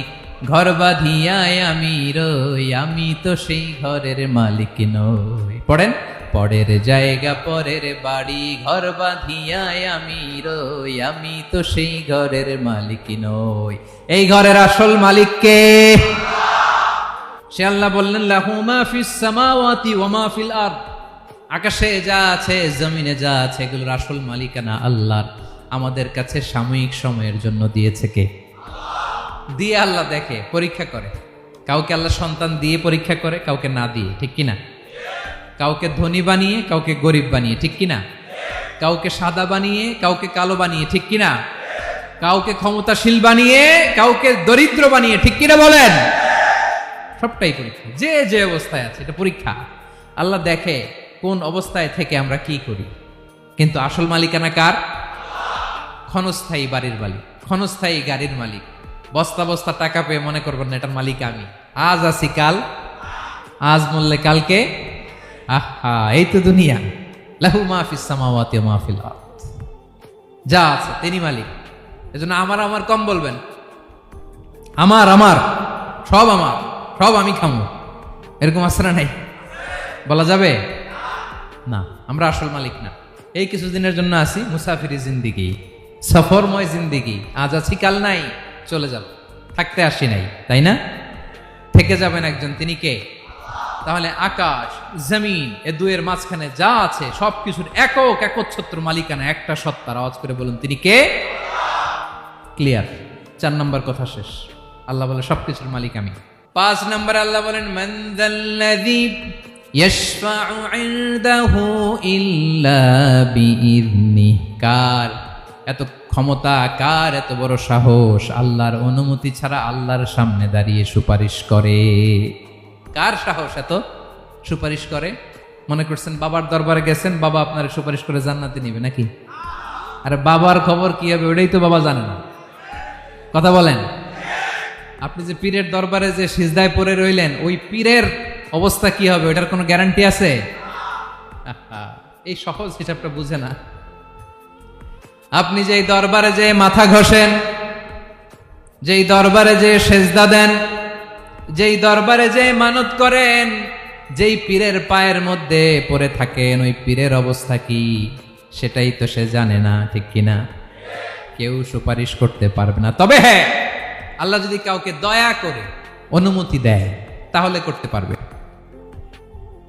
Speaker 1: ঘর বাঁধিয়ায় আমি রই, আমি তো সেই ঘরের মালিক নই। পড়েন, পরের জায়গা পরের বাড়ি, ঘর বাঁধিয়ায় আমি রই, আমি তো সেই ঘরের মালিক নই। এই ঘরের আসল মালিক কে? সে আল্লাহ বললেন, লাহু মা ফিস সামাওয়াতি ওয়া মা ফিল আরদ, আকাশে যা আছে, জমিনে যা আছে, এগুলোর আসল মালিকানা আল্লাহর। আমাদের কাছে সাময়িক সময়ের জন্য দিয়েছে কে? দিয়ে আল্লাহ দেখে, পরীক্ষা করে। কাউকে আল্লাহ সন্তান দিয়ে পরীক্ষা করে, কাউকে না দিয়ে, ঠিক কিনা? কাউকে ধনী বানিয়ে, কাউকে গরিব বানিয়ে, ঠিক কিনা? কাউকে সাদা বানিয়ে, কাউকে কালো বানিয়ে, ঠিক কিনা? কাউকে ক্ষমতাশীল বানিয়ে, কাউকে দরিদ্র বানিয়ে, ঠিক কিনা বলেন? সবটাই পরীক্ষা, যে যে অবস্থায় আছে এটা পরীক্ষা। আল্লাহ দেখে কোন অবস্থায় থেকে আমরা কি করি। কিন্তু আসল মালিকানা কার? ক্ষণস্থায়ী বাড়ির মালিক, ক্ষণস্থায়ী গাড়ির মালিক। বস্তা বস্তা টাকা পেয়ে মনে করবেন না এটার মালিক আমি। আজ আছি কাল, আজ মরলে কালকে। আহা, এই তো দুনিয়া। লাহু মা ফিস সামাওয়াতি ওয়া মা ফিল আরদ, যা আছে তিনি মালিক। এজন্য আমার আমার কম বলবেন। আমার আমার সব আমার, সব আমি খামো, এরকম আছে না নাই? বলা যাবে না। আমরা আসল মালিক না। এই কিছুদিনের জন্য আসি, মুসাফিরি জিন্দিগি, সফরময় জিন্দিগি। আজ আছি কাল নাই, চলে যাব। থাকতে আসি নাই, তাই না? থেকে যাবেন একজন, তিনি কে? তাহলে আকাশ জমিন এ দুয়ের মাঝখানে যা আছে সবকিছুর একক একচ্ছত্র মালিকানা একটা সত্তার। আওয়াজ করে বলুন, তিনি কে? ক্লিয়ার। 4 নম্বর কথা শেষ। আল্লাহ বলে সবকিছুর মালিক আমি। 5 নম্বরে আল্লাহ বলেন, মান যাল্লাযী ইয়াশফাউ ইনদাহু ইল্লা বিইযনিহি, কার এত ক্ষমতা, কার এত বড় সাহস, আল্লাহর অনুমতি ছাড়া আল্লাহর সামনে দাঁড়িয়ে সুপারিশ করে? কার সাহস এত সুপারিশ করে? মনে করছেন বাবার দরবারে গেছেন, বাবা আপনার সুপারিশ করে জান্নাতে নিবে নাকি? আরে বাবার খবর কি হবে ওটাই তো বাবা জানে না। কথা বলেন। আপনি যে পীরের দরবারে যে সিজদায় পড়ে রইলেন, ওই পীরের অবস্থা কি হবে ওটার কোনো গ্যারান্টি আছে? এই সহজ হিসাবটা বুঝে না। আপনি যেই দরবারে যে মাথা ঘষেন, যেই দরবারে যে সেজদা দেন, যেই দরবারে যে মানত করেন, যেই পীরের পায়ের মধ্যে পড়ে থাকেন, ওই পীরের অবস্থা কি সেটাই তো সে জানে না, ঠিক কিনা? কেউ সুপারিশ করতে পারবে না। তবে হ্যাঁ, আল্লাহ যদি কাউকে দয়া করে অনুমতি দেয় তাহলে করতে পারবে,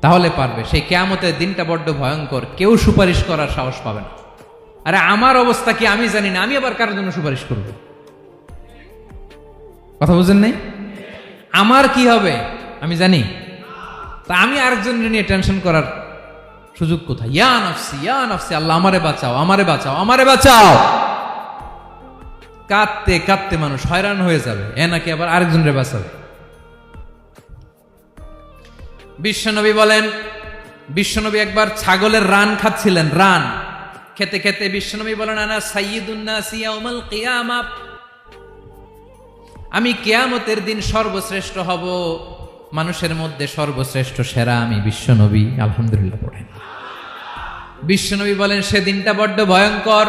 Speaker 1: তাহলে পারবে। সেই কিয়ামতের দিনটা বড্ড ভয়ঙ্কর, কেউ সুপারিশ করার সাহস পাবে না। আরে আমার অবস্থা কি আমি জানি না, আমি আবার কারোর জন্য সুপারিশ করব? কথা বুঝেন নাই? আমার কি হবে আমি জানি, তা আমি আরেকজনের নিয়ে টেনশন করার সুযোগ কোথায়? ইয়া নাফসি ইয়া নাফসি, আল্লাহ আমারে বাঁচাও, আমারে বাঁচাও, আমারে বাঁচাও। কাঁদতে কাঁদতে মানুষ হয়রান হয়ে যাবে, এ নাকি আবার আরেকজনের বাঁচাবে। বিশ্বনবী বলেন, বিশ্বনবী একবার ছাগলের রান খাচ্ছিলেন, রান খেতে খেতে বিশ্বনবী বলেন, আনা সাইয়্যিদুন নাসি ইয়াউমাল কিয়ামাহ, আমি কিয়ামতের দিন সর্বশ্রেষ্ঠ হব, মানুষের মধ্যে সর্বশ্রেষ্ঠ সেরা আমি বিশ্বনবী। আলহামদুলিল্লাহ পড়েন। বিশ্বনবী বলেন, সেদিনটা বড্ড ভয়ঙ্কর,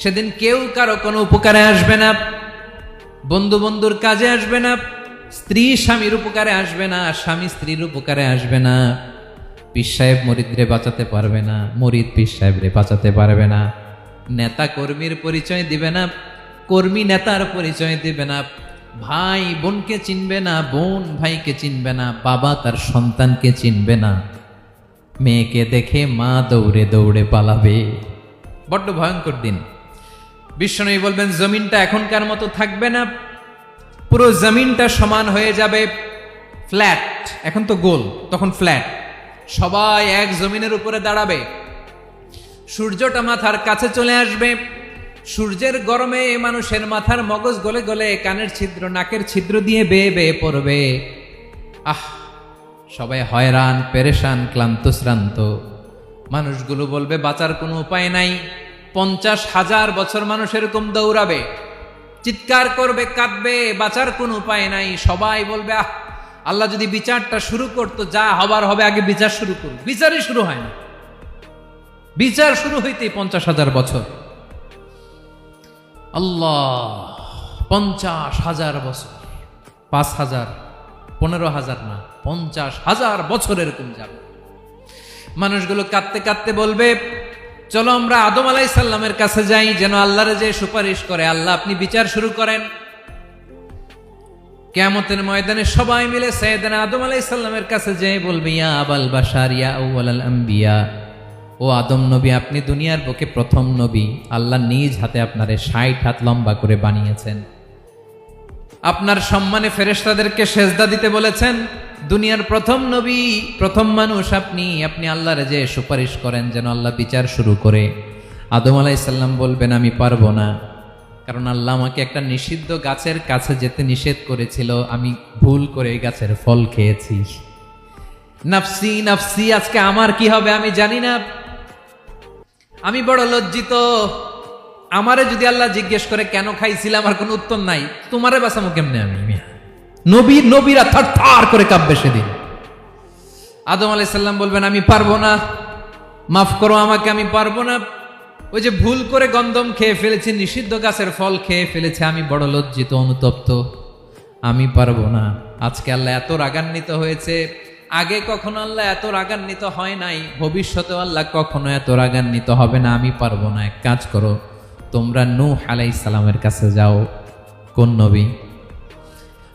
Speaker 1: সেদিন কেউ কারো কোনো উপকারে আসবে না, বন্ধু বন্ধুর কাজে আসবে না, স্ত্রী স্বামীর উপকারে আসবে না, স্বামী স্ত্রীর উপকারে আসবে না, পীর সাহেব মুরিদরে বাঁচাতে পারবে না, মুরিদ পীর সাহেবরে বাঁচাতে পারবে না, নেতা কর্মীর পরিচয় দিবে না, কর্মী নেতার পরিচয় দিবে না, ভাই বোনকে চিনবে না, বোন ভাইকে চিনবে না, বাবা তার সন্তানকে চিনবে না, মেয়েকে দেখে মা দৌড়ে দৌড়ে পালাবে। বড্ড ভয়ঙ্কর দিন। বিশ্বনবী বলবেন, জমিনটা এখনকার মতো থাকবে না, পুরো জমিনটা সমান হয়ে যাবে, ফ্ল্যাট, এখন তো গোল, তখন ফ্ল্যাট, সবাই এক জমিনের উপরে দাঁড়াবে, সূর্যটা মাথার কাছে চলে আসবে, সূর্যের গরমে মানুষের মাথার মগজ গলে গলে কানের ছিদ্র নাকের ছিদ্র দিয়ে বেয়ে বেয়ে পড়বে। আহ, সবাই হয়রান, পেরেশান, ক্লান্ত শ্রান্ত। মানুষগুলো বলবে বাঁচার কোনো উপায় নাই। 50,000 বছর মানুষ এরকম দৌড়াবে, চিৎকার করবে, কাঁদবে, বাঁচার কোনো উপায় নাই। সবাই বলবে, আহ, আল্লাহ যদি বিচারটা শুরু করতো, যা হবার হবে, আগে বিচার শুরু করুন। বিচারই শুরু হয় না, বিচার শুরু হইতেই 50,000 বছর। আল্লাহ, 50,000 বছর, 5,000, 15,000 না, 50,000 বছর এরকম যাবে। মানুষগুলো কাঁদতে কাঁদতে বলবে, চলো আমরা আদম আলাইহিস সালামের কাছে যাই, যেন আল্লাহরে যে সুপারিশ করে, আল্লাহ আপনি বিচার শুরু করেন। কিয়ামতের ময়দানে সবাই মিলে সাইয়েদনা আদম আলাইহিস সালামের কাছে যেয়ে বলবে, ইয়া আবাল বাশার ইয়া আউয়ালাল আম্বিয়া, ও আদম নবী, আপনি দুনিয়ার বুকে প্রথম নবী, আল্লাহ নিজ হাতে আপনারে 60 হাত লম্বা করে বানিয়েছেন, আপনার সম্মানে ফেরেশতাদেরকে সেজদা দিতে বলেছেন, দুনিয়ার প্রথম নবী, প্রথম মানুষ আপনি, আপনি আল্লাহরে যে সুপারিশ করেন যেন আল্লাহ বিচার শুরু করে। আদম আলাইহিস সালাম বলবেন, আমি পারবো না, কারণ আল্লাহ আমাকে একটা নিষিদ্ধ গাছের কাছে যেতে নিষেধ করেছিল, আমি ভুল করে এই গাছের ফল খেয়েছি। নাফসি নাফসি, আজকে আমার কি হবে আমি জানি না, আমি বড় লজ্জিত। আমারে যদি আল্লাহ জিজ্ঞেস করে কেন খাইছিলাম, আমার কোনো উত্তর নাই, তোমারে বাঁচামো কেমনে আমি? নবীরা থার করে কাঁপবে সেদিন। আদম আলাইহিস সালাম বলবেন, আমি পারবো না, মাফ করো আমাকে, আমি পারবো না, ওই যে ভুল করে গন্ধম খেয়ে ফেলেছি, নিষিদ্ধ গাছের ফল খেয়ে ফেলেছে, আমি বড় লজ্জিত, অনুতপ্ত, আমি পারবো না। আজকে আল্লাহ এত রাগান্বিত হয়েছে, আগে কখনো আল্লাহ এত রাগান্বিত হয় নাই, ভবিষ্যতেও আল্লাহ কখনো এত রাগান্বিত হবে না, আমি পারবো না। এক কাজ করো, তোমরা নূহ আলাইহিস সালামের কাছে যাও। কোন নবী?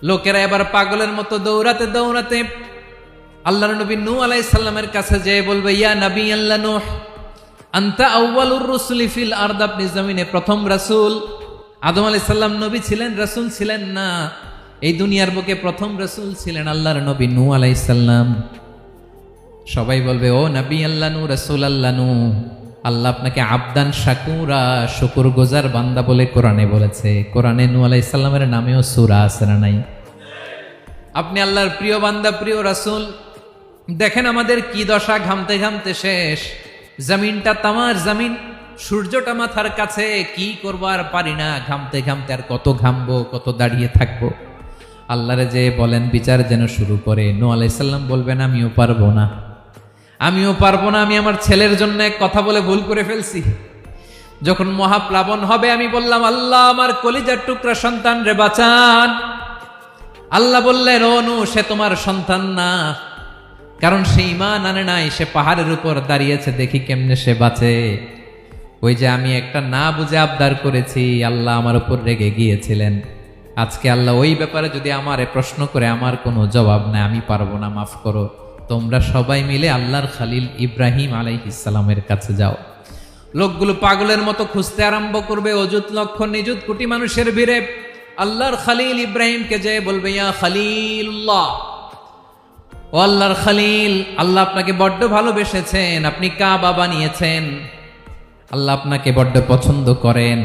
Speaker 1: লোকেরা এবার পাগলের মতো দৌড়াতে দৌড়াতে আল্লাহর নবী নূহ আলাইহিস সালামের কাছে যেয়ে বলবে, ইয়া নবী আল্লাহ নূহ, আনতা আউয়ালুর রুসুলি ফিল আরদ, আপনি জমিনে প্রথম রাসূল। আদম আলাইহিস সালাম নবী ছিলেন, রাসূল ছিলেন না, এই দুনিয়ার বুকে প্রথম রাসূল ছিলেন আল্লাহর নবী নূহ আলাইহিস সালাম। সবাই বলবে, ও নবী আল্লাহ নূহ, রাসূল আল্লাহ নূহ, আল্লাহ আপনাকে আবদান শাকুরা, শুকরগুজার বান্দা বলে কোরআনে বলেছে। কোরআনে নূহ আলাইহিস সালামের নামেও সূরা আছে না নাই? আপনি আল্লাহর প্রিয় বান্দা, প্রিয় রাসূল। দেখেন আমাদের কি দশা, ঘামতে ঘামতে শেষ, জমিনটা তামার জমিন, সূর্যটা মাথার কাছে, কি করবো আর পারি না, ঘামতে ঘামতে আর কত ঘামবো, কত দাঁড়িয়ে থাকবো। আল্লাহরে যে বলেন বিচার যেন শুরু করে। নূহ আলাইহিস সালাম বলবেন, আমিও পারবো না, আমিও পারবো না, আমি আমার ছেলের জন্য এক কথা বলে ভুল করে ফেলছি। যখন মহাপ্লাবন হবে আমি বললাম, আল্লাহ আমার কলিজার টুকরা সন্তান রে বাঁচান। আল্লাহ বললেন, ও নূহ, সে তোমার সন্তান না, কারণ সে ঈমান আনে নাই, সে পাহাড়ের উপর দাঁড়িয়েছে, দেখি কেমনে সে বাঁচে। ওই যে আমি একটা না বুঝে আবদার করেছি, আল্লাহ আমার উপর রেগে গিয়েছিলেন। আজকে আল্লাহ ওই ব্যাপারে যদি আমারে প্রশ্ন করে, আমার কোনো জবাব নাই, আমি পারবো না, মাফ করো। তোমরা সবাই মিলে আল্লাহর খালিল ইব্রাহিম আলাইহিস সালামের কাছে যাও। লোকগুলো পাগলের মতো খুঁজতে আরম্ভ করবে, অযুত লক্ষ নিযুত কোটি মানুষের ভিড়ে আল্লাহর খালিল ইব্রাহিমকে যে বলবে, ইয়া খালিলুল্লাহ, ও আল্লাহর খালিল, আল্লাহ আপনাকে বড্ড ভালোবেসেছেন, আপনি কাবা বানিয়েছেন, আল্লাহ আপনাকে বড্ড পছন্দ করেন।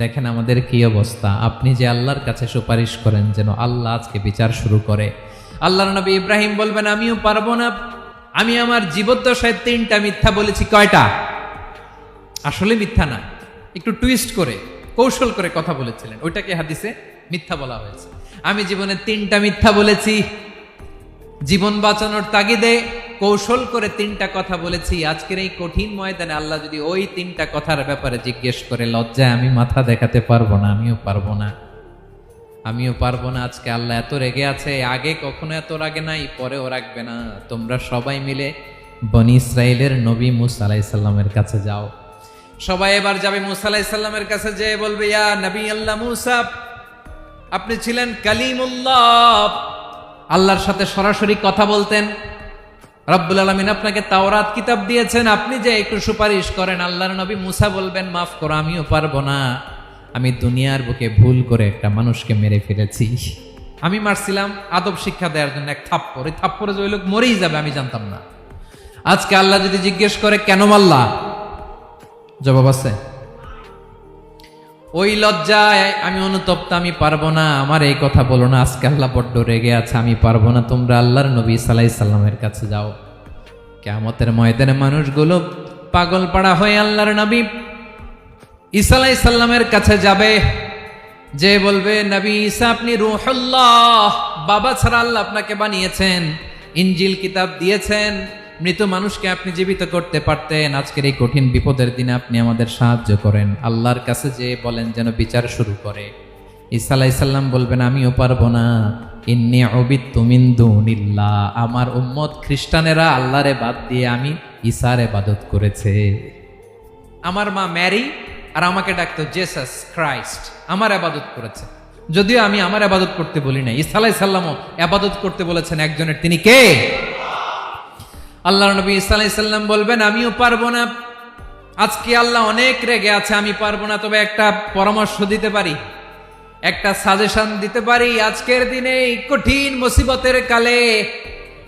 Speaker 1: দেখেন আমাদের কি অবস্থা, আপনি যে আল্লাহর কাছে সুপারিশ করেন যেন আল্লাহ আজকে বিচার শুরু করে। আল্লাহর নবী ইব্রাহিম বলবেন আমিও পারবো না, আমি আমার জীবদ্দশায় 3টা মিথ্যা বলেছি। কয়টা? আসলে মিথ্যা না, একটু টুইস্ট করে কৌশল করে কথা বলেছিলেন, ওইটাকে হাদিসে মিথ্যা বলা হয়েছে। আমি জীবনে 3টা মিথ্যা বলেছি, জীবন বাঁচানোর তাগিদে কৌশল করে 3টা কথা বলেছি। আজকের এই কঠিন ময়দানে আল্লাহ যদি ওই 3টা কথার ব্যাপারে জিজ্ঞেস করে, লজ্জায় আমি মাথা দেখাতে পারবো না, আমিও পারবো না, আমিও পারবো না। আজকে আল্লাহ এত রেগে আছে, আগে কখনো এত রাগে নাই, পরেও রাখবে না। তোমরা সবাই মিলে বনি ইসরাইলের নবী মুসা আলাইহিস সালামের কাছে যাও। সবাই এবার যাবে মুসা আলাইহিস সালামের কাছে, যেয়ে বলবে ইয়া নবী আল্লাহ মুসা, আপনি ছিলেন কালিমুল্লাহ, আল্লাহর সাথে সরাসরি কথা বলতেন। রব্বুল আলামিন আপনাকে তাওরাত কিতাব দিয়েছেন, আপনি যে একটু সুপারিশ করেন। আল্লাহর নবী মুসা বলবেন মাফ করো, আমিও পারবো না, আমি দুনিয়ার বুকে ভুল করে একটা মানুষকে মেরে ফেলেছি। আমি মারছিলাম আদব শিক্ষা দেওয়ার জন্য এক থাপ্পড়, এই থাপ্পড়ে যে ওই লোক মরেই যাবে আমি জানতাম না। আজকে আল্লাহ যদি জিজ্ঞেস করে কেন মারলা, জবাব আছে? ওই লজ্জায় আমি অনুতপ্ত, আমি পারবো না, আমার এই কথা বলো না। আজকে আল্লাহ বড্ড রেগে আছে, আমি পারবো না। তোমরা আল্লাহর নবী ঈসা আলাইহিস সালামের কাছে যাও। কিয়ামতের ময়দানে মানুষগুলো পাগল পাড়া হয়ে আল্লাহর নবী ঈসা আলাইহিস সালামের কাছে যাবে, যে বলবে নবী ঈসা আপনি রূহুল্লাহ, বাবা ছাড়া আল্লাহ আপনাকে বানিয়েছেন, ইনজিল কিতাব দিয়েছেন, মৃত মানুষকে আপনি জীবিত করতে পারতেন। আজকের এই কঠিন বিপদের দিনে আপনি আমাদের সাহায্য করেন। আল্লাহর কাছে যে বলেন যেন বিচার শুরু করে। ঈসা আলাইহিস সালাম বলবেন আমিও পারবো না, ইন্নী উবিদতু মিন দুনিল্লাহ, আমার উম্মত খ্রিস্টানেরা আল্লাহরে বাদ দিয়ে আমি ঈসার ইবাদত করেছে। আমার মা ম্যারি আর আমাকে ডাকতো জেসাস ক্রাইস্ট, আমার ইবাদত করেছে। যদিও আমি আমার ইবাদত করতে বলি না, ঈসা আলাইহিস সালামও ইবাদত করতে বলেছেন একজনের, তিনি কে? আল্লাহর নবী ঈসা আলাইহিস সালাম বলবেন আমিও পারবো না, আজকে আল্লাহ অনেক রেগে আছে, আমি পারবো না। তবে একটা পরামর্শ দিতে পারি, একটা সাজেশন দিতে পারি। আজকের দিনে এই কঠিন মুসিবতের কালে,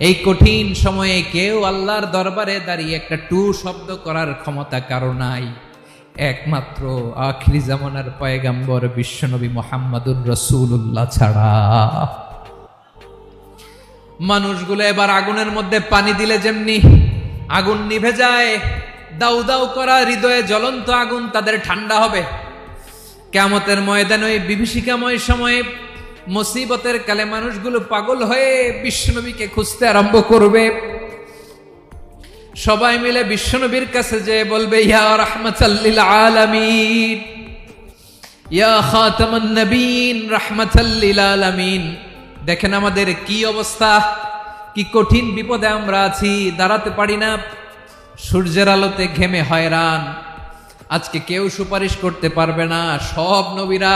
Speaker 1: এই কঠিন সময়ে কেউ আল্লাহর দরবারে দাঁড়িয়ে একটা টু শব্দ করার ক্ষমতা কারো নাই, একমাত্র আখিরি জামানার পয়গাম্বর বিশ্বনবী মুহাম্মদুর রাসূলুল্লাহ ছাড়া। মানুষগুলো এবার আগুনের মধ্যে পানি দিলে যেমনি আগুন নিভে যায়, দাউ দাউ করা হৃদয়ে জ্বলন্ত আগুন তাদের ঠান্ডা হবে। কিয়ামতের ময়দানে ওই বিভীষিকাময় সময়ে মুসিবতের কালে মানুষগুলো পাগল হয়ে বিশ্বনবীকে খুঁজতে আরম্ভ করবে। সবাই মিলে বিশ্বনবীর কাছে যে বলবে ইয়া রাহমাতাল লিল আলামিন, ইয়া খাতামান নবীন, রাহমাতাল লিল আলামিন। দেখেন আমাদের কি অবস্থা, কি কঠিন বিপদে আমরা আছি, দাঁড়াতে পারি না, সূর্যের আলোতে ঘেমে হয়রান। আজকে কেউ সুপারিশ করতে পারবে না। সব নবীরা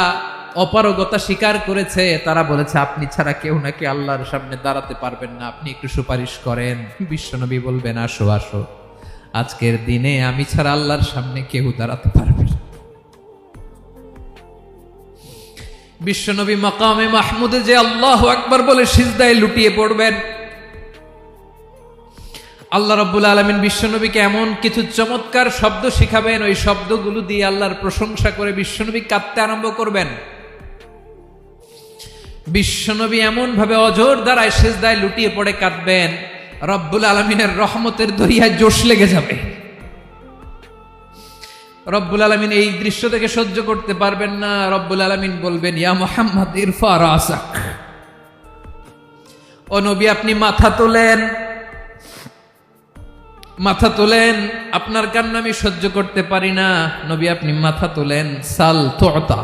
Speaker 1: অপারগতা স্বীকার করেছে, তারা বলেছে আপনি ছাড়া কেউ নাকি আল্লাহর সামনে দাঁড়াতে পারবেন না, আপনি একটু সুপারিশ করেন। বিশ্বনবী বলবেন আসো আসো, আজকের দিনে আমি ছাড়া আল্লাহর সামনে কেউ দাঁড়াতে পারবে না। বিশ্বনবী মাকামে মাহমুদে যে আল্লাহু আকবার বলে সিজদায় লুটিয়ে পড়বেন। আল্লাহ রাব্বুল আলামিন বিশ্বনবীকে এমন কিছু চমৎকার শব্দ শিখাবেন, ওই শব্দগুলো দিয়ে আল্লাহর প্রশংসা করে বিশ্বনবী কাঁদতে আরম্ভ করবেন। বিশ্বনবী এমন ভাবে অজর দ্বারায় সিজদায় লুটিয়ে পড়ে কাঁদবেন, রব্বুল আলামিনের রহমতের দরিয়ায় জোশ লেগে যাবে। রব্বুল আলামিন এই দৃশ্য থেকে সহ্য করতে পারবেন না। রব্বুল আলামিন বলবেন ইয়া মুহাম্মদ ইরফা রাসাক, ও নবী আপনি মাথা তোলেন, মাথা তোলেন, আপনার কান্না আমি সহ্য করতে পারি না। নবী আপনি মাথা তোলেন, সাল তুতা,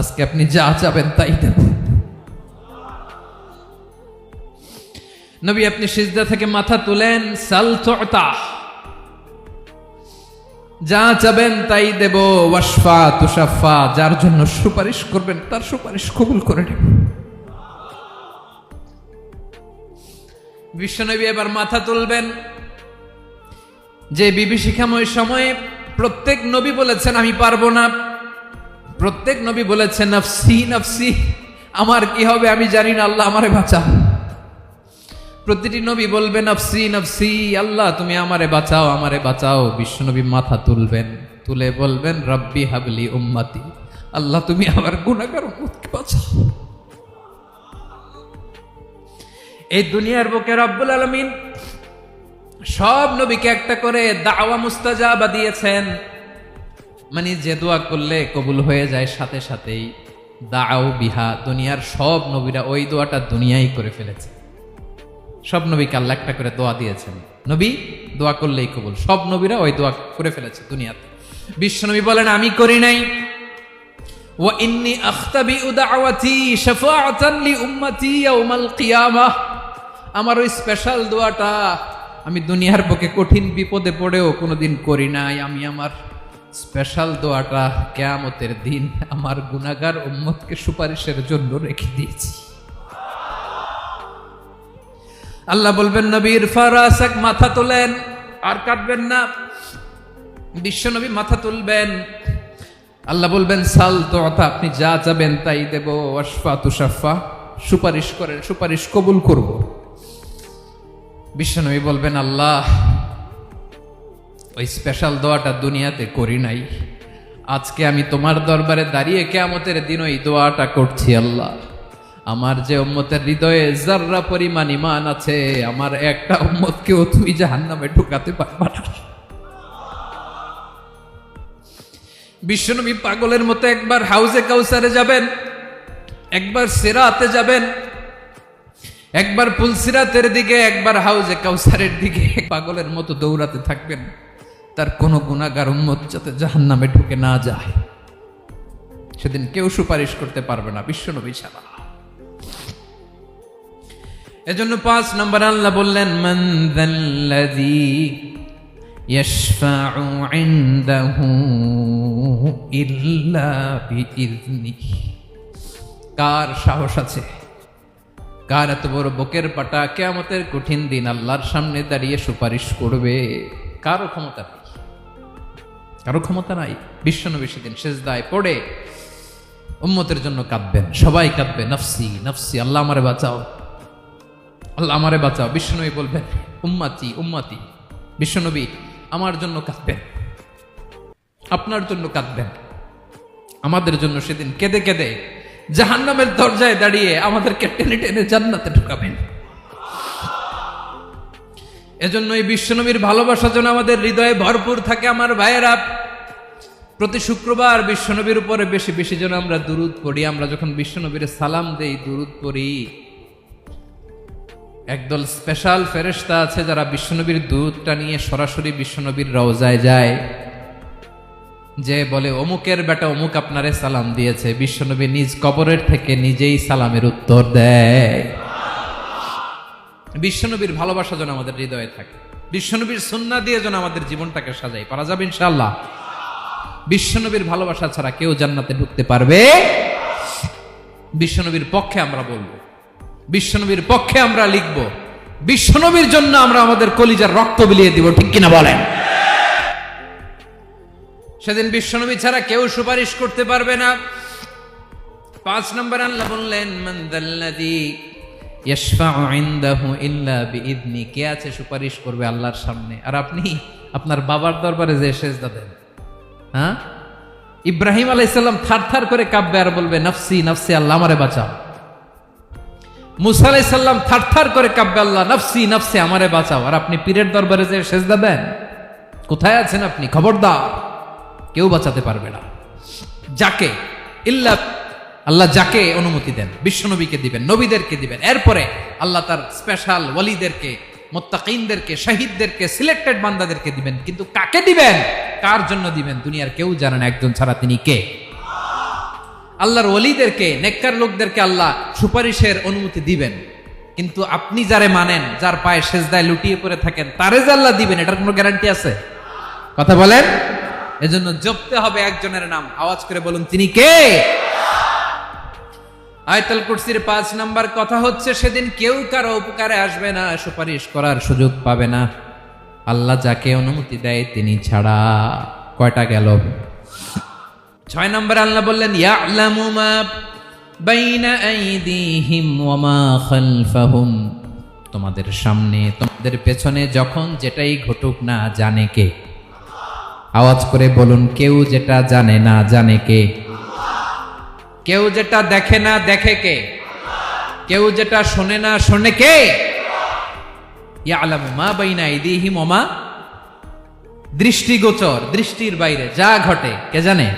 Speaker 1: আজকে আপনি যা চাবেন তাই দেব। নবী আপনি সিজদা থেকে মাথা তুলেন, সাল তুতা, যা চাবেন তাই দেব। ওয়াশফা তুশাফা, যার জন্য সুপারিশ করবেন তার সুপারিশ কবুল করে নেব। বিশ্বনবী এবার মাথা তুলবেন। যে বিভীষিকাময় সময়ে প্রত্যেক নবী বলেছেন আমি পারবো না, প্রত্যেক নবী বলেছেন নফসি নফসি, আমার কি হবে আমি জানি না, আল্লাহ আমারে বাঁচাও। প্রতিটি নবী বলবেন নফসি নফসি, আল্লাহ তুমি আমারে বাঁচাও, আমারে বাঁচাও। বিশ্বনবী মাথা তুলবেন, তুলে বলবেন রব্বি হাবলি উম্মতি, আল্লাহ তুমি আমার গুনাহগার উম্মতকে বাঁচাও। এই দুনিয়ার বুকে রব্বুল আলামিন সব নবীকে একটা করে দাওয়া মুস্তাজাবা দিয়েছেন, মানে যে দোয়া করলে কবুল হয়ে যায় সাথে সাথেই। দাও বিহা, দুনিয়ার সব নবীরা ওই দোয়াটা দুনিয়ায় করে ফেলেছে। সব নবীকে আল্লাহ একটা করে দোয়া দিয়েছেন, নবী দোয়া করলেই কবুল। সব নবীরা ওই দোয়া করে ফেলেছে দুনিয়াতে। বিশ্বনবী বলেন আমি করি নাই। ওয়া ইন্নী আখতাবিউ দাওয়াতি শাফাআতান লি উম্মতি ইয়াউমাল কিয়ামাহ, আমার ওই স্পেশাল দোয়াটা আমি দুনিয়ার বুকে কঠিন বিপদে পড়েও কোনোদিন করি নাই। আমি আমার স্পেশাল দোয়াটা কিয়ামতের দিন আমার গুনাহগার উম্মতকে সুপারিশের জন্য রেখে দিয়েছি। আল্লাহ বলবেন নবীর ফারাসাক, মাথা তোলেন, আর কাটবেন না। বিশ্বনবী মাথা তুলবেন, আল্লাহ বলবেন সাল তোতা, আপনি যা চাবেন তাই দেব। ওয়াশফা তুশাফা, সুপারিশ করেন, সুপারিশ কবুল করব। বিশ্বনবী বলবেন আল্লাহ ওই স্পেশাল দোয়াটা দুনিয়াতে করি নাই, আজকে আমি তোমার দরবারে দাঁড়িয়ে কিয়ামতের দিন ওই দোয়াটা করছি। আল্লাহ আমার যে উম্মতের হৃদয়ে যাররা পরিমাণ ঈমান আছে, আমার একটা উম্মতকেও তুমি জাহান্নামে ঢুকাতে পারবা না। বিশ্বনবী পাগলের মতো একবার হাউজে কাউসারে যাবেন, একবার সিরাতে যাবেন, একবার পুলসিরাতের দিকে, একবার হাউজে কাউসারের দিকে, পাগলের মতো দৌড়াতে থাকবেন, তার কোনো গুনাহগার উম্মত যাতে জাহান্নামে ঢুকে না যায়। সেদিন কেউ সুপারিশ করতে পারবে না বিশ্বনবী ছাড়া। এজন্য 5 নম্বর আল্লাহ বললেন মান যাল্লাযী ইয়াশফাউ ইনদাহু ইল্লা বিইযনিহি, কার সাহস আছে, কার এত বড় বুকের পাটা কিয়ামতের কঠিন দিন আল্লাহর সামনে দাঁড়িয়ে সুপারিশ করবে? কারো ক্ষমতা নেই, কারো ক্ষমতা নাই। বিশ্বনবী সেদিন সিজদায় পড়ে উম্মতের জন্য কাঁদবেন, সবাই কাঁদবে, নফসি নফসি, আল্লাহ আমারে বাঁচাও, আল্লাহ আমারে বাঁচাও। বিশ্বনবী বলবেন উম্মতি উম্মতি। বিশ্বনবী আমার জন্য কাঁদবেন, আপনার জন্য কাঁদবেন, আমাদের জন্য সেদিন কেঁদে কেঁদে জাহান্নামের দরজায় দাঁড়িয়ে আমাদেরকে টেনে টেনে জান্নাতে ঢুকাবেন। এজন্য এই বিশ্বনবীর ভালোবাসা যেন আমাদের হৃদয়ে ভরপুর থাকে। আমার ভাইয়েরা, প্রতি শুক্রবার বিশ্বনবীর উপরে বেশি বেশি যেন আমরা দুরূদ পড়ি। আমরা যখন বিশ্বনবীর সালাম দেই, দুরূদ পড়ি, একদল স্পেশাল ফেরেশতা আছে যারা বিশ্বনবীর দুরূদটা নিয়ে সরাসরি বিশ্বনবীর রওজায় যায়, যে বলে অমুকের বেটা অমুক আপনারে সালাম দিয়েছে। বিশ্বনবী নিজ কবরের থেকে নিজেই সালামের উত্তর দেয়। বিশ্বনবীর ভালোবাসা যেন আমাদের হৃদয়ে থাকে, বিশ্বনবীর সুন্নাহ দিয়ে যেন আমাদের জীবনটাকে সাজাই। পারা যাবে ইনশাআল্লাহ। বিশ্বনবীর ভালোবাসা ছাড়া কেউ জান্নাতে ঢুকতে পারবে? বিশ্বনবীর পক্ষে আমরা বলবো, বিশ্বনবীর পক্ষে আমরা লিখব, বিশ্বনবীর জন্য আমরা আমাদের কলিজার রক্ত বিলিয়ে দিব, ঠিক কিনা বলেন? সেদিন বিশ্বনবী ছাড়া কেউ সুপারিশ করতে পারবে না। 5 নম্বর আল্লাহ বললেন মান যাল্লাযী ইয়াশফাউ ইনদাহু ইল্লা বিইযনি, কে আছে সুপারিশ করবে আল্লাহর সামনে? আর আপনি আপনার বাবার দরবারে যে সেজদা দেন, হ্যাঁ, ইব্রাহিম আলাইহিস সালাম থারথার করে কাঁপবে আর বলবে নফসি নফসি, আল্লাহ আমারে বাঁচাও। মুসা আলাইহিস সালাম থারথার করে কাঁপবে, আল্লাহ নফসি নফসি, আমারে বাঁচাও। আর আপনি পীরের দরবারে যে সেজদা দেন, কোথায় আছেন আপনি? খবরদার, কেউ বাঁচাতে পারবে না। যাকে ইল্লা আল্লাহ যাকে অনুমতি দেন, বিশ্বনবীকে দিবেন, নবীদেরকে দিবেন, এরপরে আল্লাহ তার স্পেশাল ওয়ালিদেরকে, মুত্তাকিনদেরকে, শহীদদেরকে, সিলেক্টেড বান্দাদেরকে দিবেন। কিন্তু কাকে দিবেন, কার জন্য দিবেন, দুনিয়ার কেউ জানে না একজন ছাড়া, তিনি কে? আল্লাহর ওয়ালিদেরকে, নেককার লোকদেরকে আল্লাহ সুপারিশের অনুমতি দিবেন। কিন্তু আপনি যারে মানেন, যার পায়ে সেজদায় লুটিয়ে পড়ে থাকেন, তারে যে আল্লাহ দিবেন, এটার কোনো গ্যারান্টি আছে? কথা বলেন। এজন্য জপতে হবে একজনের নাম, আওয়াজ করে বলুন তিনি কে? আয়াতুল কুরসির 5 নাম্বার কথা হচ্ছে সেদিন কেউ কারো উপকারে আসবে না, সুপারিশ করার সুযোগ পাবে না, আল্লাহ যাকে অনুমতি দেয় তিনি ছাড়া। কয়টা গেল? 6 নাম্বার আল্লাহ বললেন ইয়ালামু মা বাইনা আইদিহিম ওয়া মা খালফাহুম, তোমাদের সামনে তোমাদের পেছনে যখন যেটাই ঘটুক না জানে কে? আওয়াজ করে বলুন, কেউ যেটা জানে না জানে কে? কেউ যেটা দেখে না দেখে কে? কেউ যেটা শোনে না, শোনে কে? ইয়ালামু মা বাইনা আইদিহিম ওয়া মা, দৃষ্টিগোচর, দৃষ্টির বাইরে যা ঘটে কে জানে?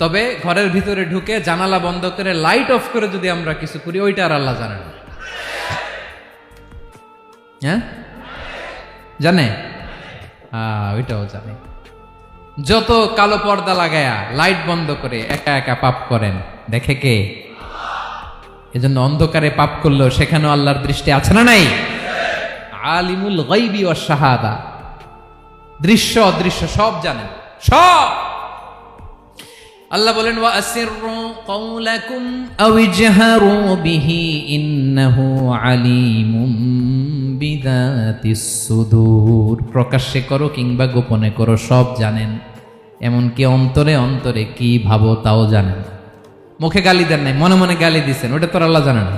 Speaker 1: তবে ঘরের ভিতরে ঢুকে জানালা বন্ধ করে লাইট অফ করে যদি আমরা কিছু করি, ওইটা আর আল্লাহ জানে না। হ্যাঁ, জানে? ওইটাও জানে। যত কালো পর্দা লাগায়া লাইট বন্ধ করে একা একা পাপ করেন, দেখে কে? এজন্য অন্ধকারে পাপ করলেও সেখানেও আল্লাহর দৃষ্টি আছে না নাই? আলিমুল গায়বি ওয়াশ শাহাদা, দৃশ্য অদৃশ্য সব জানেন, সব। আল্লাহ বলেন ওয়া আসিররু কাওলাকুম আও ইজহারু বিহি ইন্নাহু আলিমুম বিযাতিস সুদূর। প্রকাশ্যে করো কিংবা গোপনে করো, সব জানেন। এমনকি অন্তরে অন্তরে কি ভাবো তাও জানেন। মুখে গালি দেন নাই, মনে মনে গালি দিছেন, ওটা তো আল্লাহ জানে না।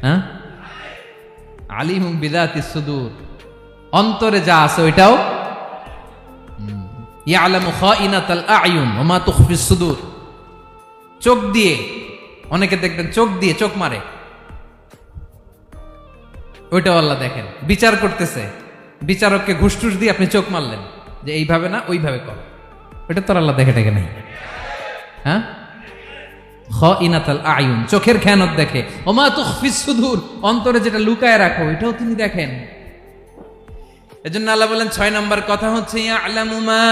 Speaker 1: হ্যাঁ, আলিমুম বিযাতিস সুদূর, অন্তরে যা আছে ওইটাও। ইয়ালামু খাইনাতাল আয়ুন ওয়া মা তুখফিস সুদূর। চোখ দিয়ে, অনেকে দেখবেন চোখ দিয়ে চোখ মারে, ওইটাও আল্লাহ দেখেন। বিচার করতেছে, বিচারককে ঘুষ টুস দিয়ে আপনি চোখ মারলেন যে এইভাবে না ওইভাবে কর, ওইটা তো আল্লাহ দেখে টেকে নাই। হ্যাঁ, খাইনাতাল আয়ুন, চোখের খেয়ানত দেখে। ওয়া মা তুখফিস সুদূর, অন্তরে যেটা লুকায় রাখো এটাও তিনি দেখেন। এজন্য আল্লাহ বলেন 6 নম্বর কথা হচ্ছে ইয়ালামু মা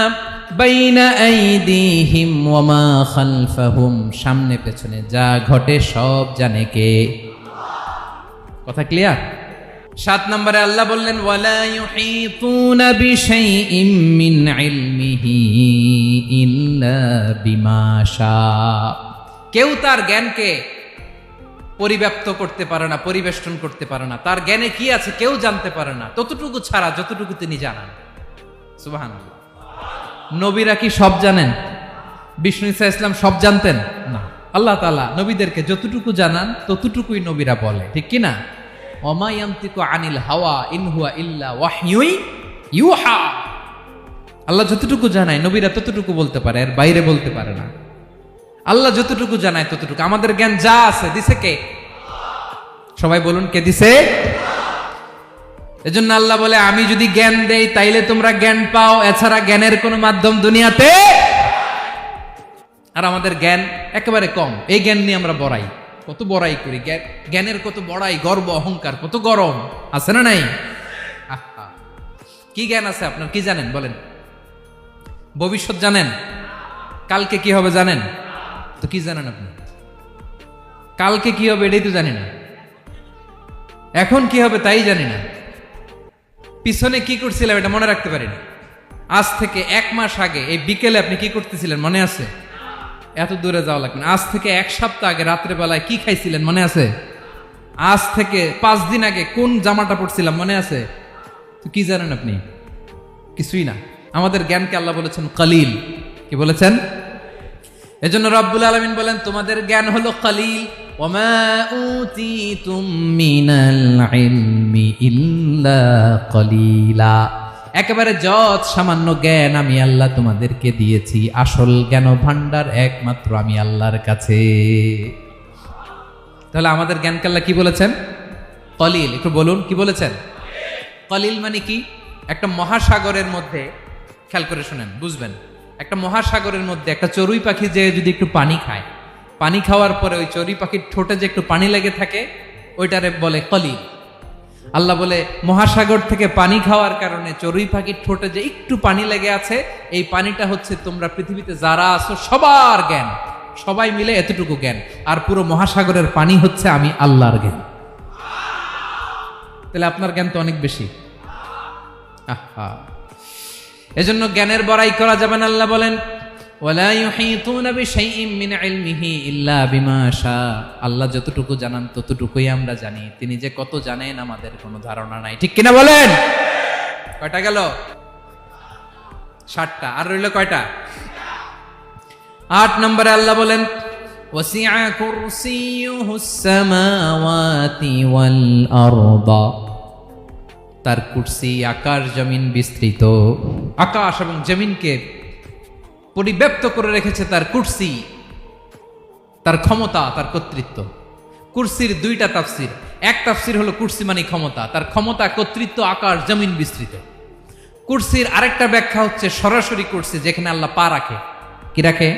Speaker 1: বাইনা আইদিহিম ওয়া মা খালফাহুম, সামনে পেছনে যা ঘটে সব জানে কে? কথা ক্লিয়ার? 7 নম্বরে আল্লাহ বললেন ওয়ালা ইউহিতুনা বিশাইইম মিন ইলমিহি ইল্লা বিমা শা। কেউ তার জ্ঞানকে পরিব্যাপ্ত করতে পারে না, পরিবেষ্টন করতে পারে না। তার জ্ঞানে কি আছে কেউ জানতে পারে না, ততটুকু ছাড়া যতটুকু তিনি জানান। সুবহানাল্লাহ। নবীরা কি সব জানেন? বিষ্ণু ঈসা ইসলাম সব জানতেন না। আল্লাহ তাআলা নবীদেরকে যতটুকু জানান ততটুকুই নবীরা বলে, ঠিক কি না? ওমা ইয়ানতিকু আনিল হাওয়া ইন হুয়া ইল্লা ওয়াহয়ুই ইউহা। আল্লাহ যতটুকু জানায় নবীরা ততটুকু বলতে পারে, এর বাইরে বলতে পারে না। আল্লাহ যতটুকু জানায় ততটুকু। আমাদের জ্ঞান যা আছে দিছে কে? সবাই বলুন, কে দিছে? এজন্য আল্লাহ বলে আমি যদি জ্ঞান দেই তাইলে তোমরা জ্ঞান পাও, এছাড়া জ্ঞানের কোনো মাধ্যম দুনিয়াতে। আর আমাদের জ্ঞান একেবারে কম, এই জ্ঞান নিয়ে আমরা বড়াই, কত বড়াই করি, জ্ঞানের কত বড়াই, গর্ব অহংকার, কত গরম আছে না নাই? কি জ্ঞান আছে আপনার? কি জানেন বলেন? ভবিষ্যৎ জানেন? কালকে কি হবে জানেন? তো কি জানেন আপনি? কালকে কি হবে এটাই তো জানি না, এখন কি হবে তাই জানি না, পিছনে কি করছিলাম এটা মনে রাখতে পারি না। আজ থেকে 1 মাস আগে এই বিকেলে আপনি কি করতেছিলেন মনে আছে? এত দূরে যাওয়া লাগবে না। আজ থেকে 1 সপ্তাহ আগে রাত্রে বেলায় কি খাইছিলেন মনে আছে? আজ থেকে 5 দিন আগে কোন জামাটা পরছিলাম মনে আছে? তো কি জানেন আপনি? কিছুই না। আমাদের জ্ঞানকে আল্লাহ বলেছেন কালিল। কি বলেছেন? এজন্য রব্বুল আলামিন বলেন তোমাদের জ্ঞান হলো কালিল। ওমা উতিতুম মিনাল ইলমি ইল্লা কালিলা। একেবারে যত সামান্য জ্ঞান আমি আল্লাহ তোমাদেরকে দিয়েছি, আসল জ্ঞান ভান্ডার একমাত্র আমি আল্লাহর কাছে। তাহলে আমাদের জ্ঞানকে আল্লাহ কি বলেছেন? কলিল। একটু বলুন কি বলেছেন? কলিল মানে কি? একটা মহাসাগরের মধ্যে, খেয়াল করে শুনেন বুঝবেন, একটা মহাসাগরের মধ্যে একটা চড়ুই পাখি যে যদি একটু পানি খায়, পানি খাওয়ার পরে ওই চড়ুই পাখির ঠোঁটে যে একটু পানি লেগে থাকে ওইটারে বলে কলিল। আল্লাহ বলে মহাসাগর থেকে পানি খাওয়ার কারণে চড়ুই পাখির ঠোঁটে যে একটু পানি লেগে আছে, এই পানিটা হচ্ছে তোমরা পৃথিবীতে যারা আছো সবার জ্ঞান, সবাই মিলে এতটুকু জ্ঞান, আর পুরো মহাসাগরের পানি হচ্ছে আমি আল্লাহর জ্ঞান। তাহলে আপনার জ্ঞান তো অনেক বেশি। এজন্য জ্ঞানের বড়াই করা যাবে না। আল্লাহ বলেন ওয়ালা ইউহিতুনা বিশাইইম মিন ইলমিহি ইল্লা বিমা শা। আল্লাহ যতটুকু জানান ততটুকুই আমরা জানি, তিনি যে কত জানেন আমাদের কোনো ধারণা নাই, ঠিক কিনা বলেন? কয়টা গেল? 7টা। আর রইল কয়টা? 8 নম্বরে আল্লাহ বলেন ওয়াসিআ কুরসিয়ুহুস সামাওয়াতি ওয়াল আরদা। তার কুরসি আকাশ জমিন বিস্তৃত, আকাশ এবং জমিনকে পরিব্যাপ্ত করে রেখেছে তার কুরসি, তার ক্ষমতা, তার কর্তৃত্ব। কুরসির দুইটা তাফসির। এক তাফসির হলো কুরসি মানে ক্ষমতা, তার ক্ষমতা, কর্তৃত্ব, আকাশ জমিন বিস্তৃত। কুরসির আরেকটা ব্যাখ্যা হচ্ছে সরাসরি কুরসি, যেখানে আল্লাহ পা রাখে। কি রাখে?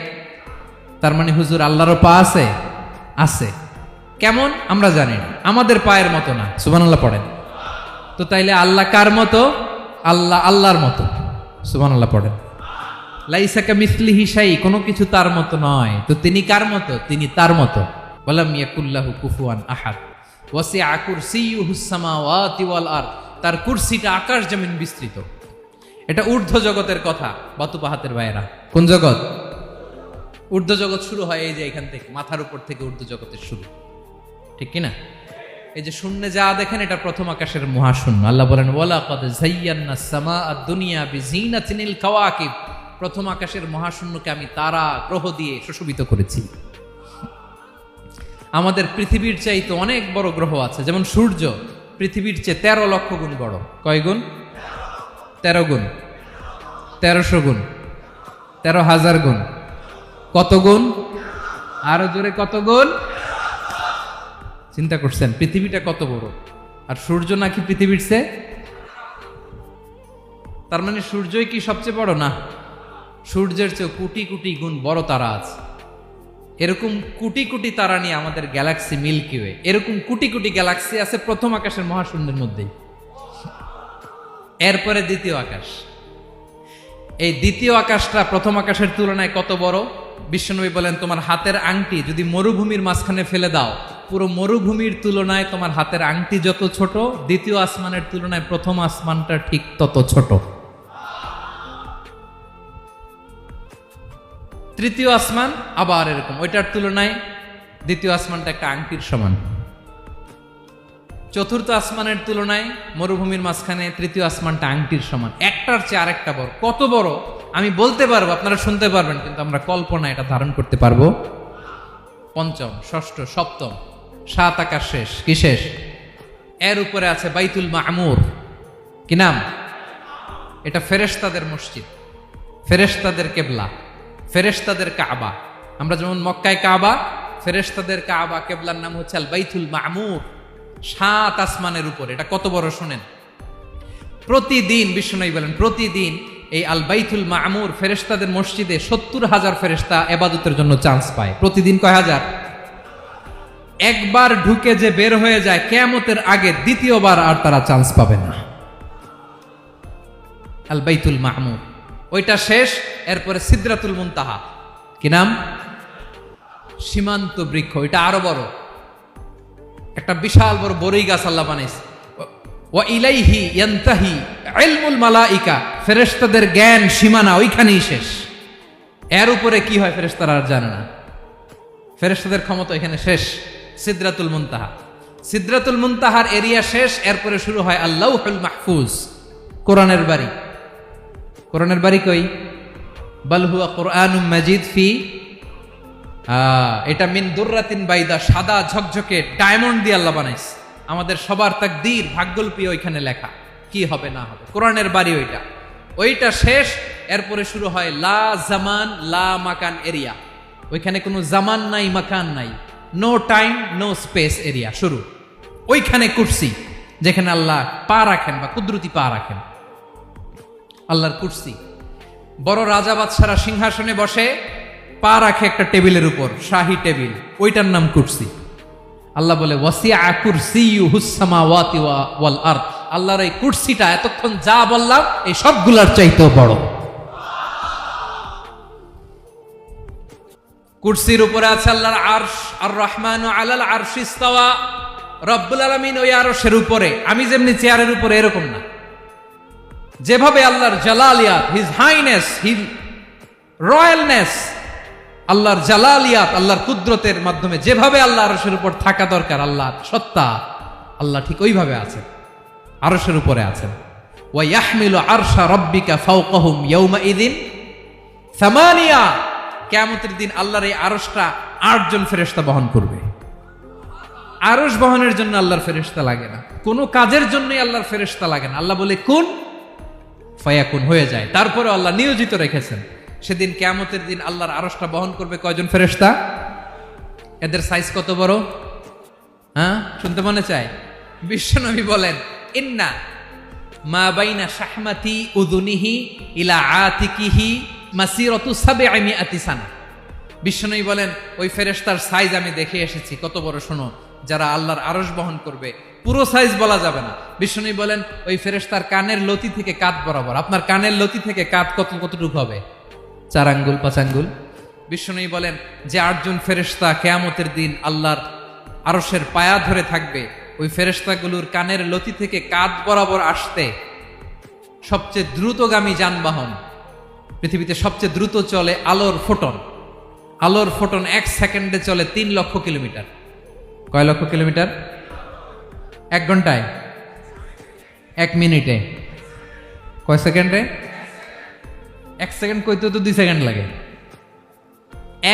Speaker 1: তার মানে হুজুর আল্লাহরও পা আছে? আছে। কেমন আমরা জানি না, আমাদের পায়ের মতো না। সুবহানাল্লাহ পড়েন। তো তাইলে আল্লাহ কার মতো? আল্লাহ আল্লাহর মতো। সুবহানাল্লাহ পড়েন। লাইসা কামিসলিহি শাই, কোনো কিছু তার মতো নয়। তো তিনি কার মতো? তিনি তার মতো। ওয়ালাম ইয়াকুল্লাহু কুফুয়ান আহাদ। ওয়াসিআ কুরসিয়ুহুস সামাওয়াতি ওয়াল আরদ, তার কুরসিটা আকাশ জমিন বিস্তৃত। এটা ঊর্ধ্ব জগতের কথা বাতুপাহাতের ভাইয়েরা। কোন জগৎ? ঊর্ধ্ব জগৎ শুরু হয় এই যে এখান থেকে, মাথার উপর থেকে ঊর্ধ্ব জগতের শুরু, ঠিক কিনা? এই যে শূন্যে যা দেখেন এটা প্রথম আকাশের মহাশূন্য। আল্লাহ বলেন ওয়ালাকাদ যায়্যানাস সামাআদ দুনিয়া বিজিনাতিল কাওয়াকিব, প্রথম আকাশের মহাশূন্যকে আমি তারা গ্রহ দিয়ে সুশোভিত করেছি। আমাদের পৃথিবীর চাইতে অনেক বড় গ্রহ আছে, যেমন সূর্য পৃথিবীর চেয়ে 13 লক্ষ গুণ বড়। কয় গুণ? 13 গুণ, 1300 গুণ, 13,000 গুণ। কত গুণ? আরো জোরে কত গুণ? চিন্তা করছেন পৃথিবীটা কত বড়, আর সূর্য নাকি পৃথিবীর চেয়ে? তার মানে সূর্যই কি সবচেয়ে বড়? না, সূর্যের চেয়ে কোটি কোটি গুণ বড় তারা আছে। এরকম কোটি কোটি তারা নিয়ে আমাদের গ্যালাক্সি মিল্কি ওয়ে, এরকম কোটি কোটি গ্যালাক্সি আছে প্রথম আকাশের মহাশূন্যের মধ্যেই। এরপরে দ্বিতীয় আকাশ। এই দ্বিতীয় আকাশটা প্রথম আকাশের তুলনায় কত বড়? বিশ্বনবী বলেন তোমার হাতের আংটি যদি মরুভূমির মাঝখানে ফেলে দাও, পুরো মরুভূমির তুলনায় তোমার হাতের আংটি যত ছোট, দ্বিতীয় আসমানের তুলনায় প্রথম আসমানটা ঠিক তত ছোট। তৃতীয় আসমান আবার এরকম, ওইটার তুলনায় দ্বিতীয় আসমানটা একটা আংটির সমান। চতুর্থ আসমানের তুলনায় মরুভূমির মাঝখানে তৃতীয় আসমানটা আংটির সমান। একটার চেয়ে আরেকটা বড়। কত বড় আমি বলতে পারবো, আপনারা শুনতে পারবেন, কিন্তু আমরা কল্পনা এটা ধারণ করতে পারবো? পঞ্চম, ষষ্ঠ, সপ্তম, 7 আকাশ শেষ। কি শেষ? এর উপরে আছে বাইতুল মামুর। কি নাম? এটা ফেরেশতাদের মসজিদ, ফেরেশতাদের কেবলা, ফেরেশতাদের কাবা। আমরা যেমন মক্কায় কাবা, ফেরেশতাদের কাবা কেবলার নাম হচ্ছে আল বাইতুল মামুর। 7 আসমানের উপরে। এটা কত বড় শোনেন। প্রতিদিন বিশ্বনবী বলেন প্রতিদিন এই আল বাইতুল মামুর ফেরেশতাদের মসজিদে 70,000 ফেরেশতা ইবাদতের জন্য চান্স পায়। প্রতিদিন কয় হাজার? একবার ঢুকে যে বের হয়ে যায় কিয়ামতের আগে দ্বিতীয়বার আর তারা চান্স পাবে না। আল বাইতুল মামুর ওইটা শেষ। এরপরে সিদরাতুল মুনতাহা। কি নাম? সীমান্ত বৃক্ষ। এটা আরো বড়, একটা বিশাল বড় বড়ই গাছ আল্লাহ বানাইছে। ওয়া ইলাইহি ইয়ানতাহি ইলমুল মালাইকা, ফেরেশতাদের জ্ঞান সীমানা ওইখানেই শেষ। এর উপরে কি হয় ফেরেশতারা আর জানে না। ফেরেশতাদের ক্ষমতা এখানে শেষ। সিদরাতুল মুনতাহা, সিদরাতুল মুনতাহার এরিয়া শেষ। এরপরে শুরু হয় আল্লাহুল মাহফুজ, কোরআনের বাড়ি। কোরআনের বাড়ি কই? বাল হুয়া কুরআনুম মাজিদ ফি, এটা মিন দুররাতিন বাইদা, সাদা ঝকঝকে ডায়মন্ড দিয়ে আল্লাহ বানাইছে। আমাদের সবার তাকদীর, ভাগ্যলিপি ওইখানে লেখা, কি হবে না হবে। কোরআনের বাড়ি ওইটা, ওইটা শেষ। এরপরে শুরু হয় লা জামান লা মাকান এরিয়া। ওইখানে কোনো জামান নাই, মাকান নাই, no time no space area শুরু। ওইখানে কুরসি, যেখানে আল্লাহ পা রাখেন বা কুদরতি পা রাখেন। আল্লাহর কুরসি। বড় রাজা বাদশারা সিংহাসনে বসে পা রাখে একটা টেবিলের উপর, শাহী টেবিল, ওইটার নাম কুরসি। আল্লাহ বলে ওয়াসিআ কুরসিয়ুহুস সামাওয়াতি ওয়াল আরদ, আল্লাহর এই কুরসিটা এতক্ষণ যা বললাম এই সবগুলোর চাইতেও বড়। কুরসির উপরে আছে আল্লাহর আরশ। আর রহমানু আলাল আরশি ইস্তাওয়া, রব্বুল আলামিন ওই আরশের উপরে। আমি যেমনি চেয়ারের উপরে এরকম না। যেভাবে আল্লাহর জালালিয়াত, হিজ হাইনেস, হিজ রয়্যালনেস, আল্লাহর জালালিয়াত, আল্লাহর কুদরতের মাধ্যমে যেভাবে আল্লাহ আরশের উপর থাকা দরকার, আল্লাহর সত্তা, আল্লাহ ঠিক ওইভাবে আছেন, আরশের উপরে আছেন। ওয়া ইয়াহমিলু আরশা রাব্বিকা ফাওকাহুম ইয়াওমাইযিন সামানিয়া, কিয়ামতের দিন আল্লাহর এই আরশটা 8 জন ফেরেশতা বহন করবে। আরশ বহনের জন্য আল্লাহর ফেরেশতা লাগে না, কোনো কাজের জন্যই আল্লাহর ফেরেশতা লাগে না। আল্লাহ বলে কুন ফায়াকুন, হয়ে যায়। তারপরে আল্লাহ নিয়োজিত রেখেছেন। সেদিন কিয়ামতের দিন আল্লাহর আরশটা বহন করবে কয়জন ফেরেশতা? এদের সাইজ কত বড়? হ্যাঁ, শুনতে মনে চায়? বিশ্বনবী বলেন, ইন্না মা বাইনা শাহমাতি উযুনিহি ইলা আতিকিহি মাসিরাতু 700 সানা। বিশ্বনবী বলেন, ওই ফেরেশতার সাইজ আমি দেখে এসেছি কত বড়, শোনো, যারা আল্লাহর আরশ বহন করবে, পুরো সাইজ বলা যাবে না। বিশ্বনবী বলেন, ওই ফেরেশতার কানের লতি থেকে কাঁধ বরাবর। আপনার কানের লতি থেকে কাঁধ কতটুকু হবে? 4 আঙ্গুল 5 আঙ্গুল। বিশ্বনবী বলেন, যে 8 জন ফেরেশতা কিয়ামতের দিন আল্লাহর আরশের পায়া ধরে থাকবে, ওই ফেরেশতাগুলোর কানের লতি থেকে কাঁধ বরাবর আসতে সবচেয়ে দ্রুতগামী যানবাহন, পৃথিবীতে সবচেয়ে দ্রুত চলে আলোর ফোটন। আলোর ফোটন 1 সেকেন্ডে চলে 3 লক্ষ কিলোমিটার। কয় লক্ষ কিলোমিটার? 1 ঘন্টায়? 1 মিনিটে? কয় সেকেন্ডে? 1 সেকেন্ড কইতে তো 2 সেকেন্ড লাগে।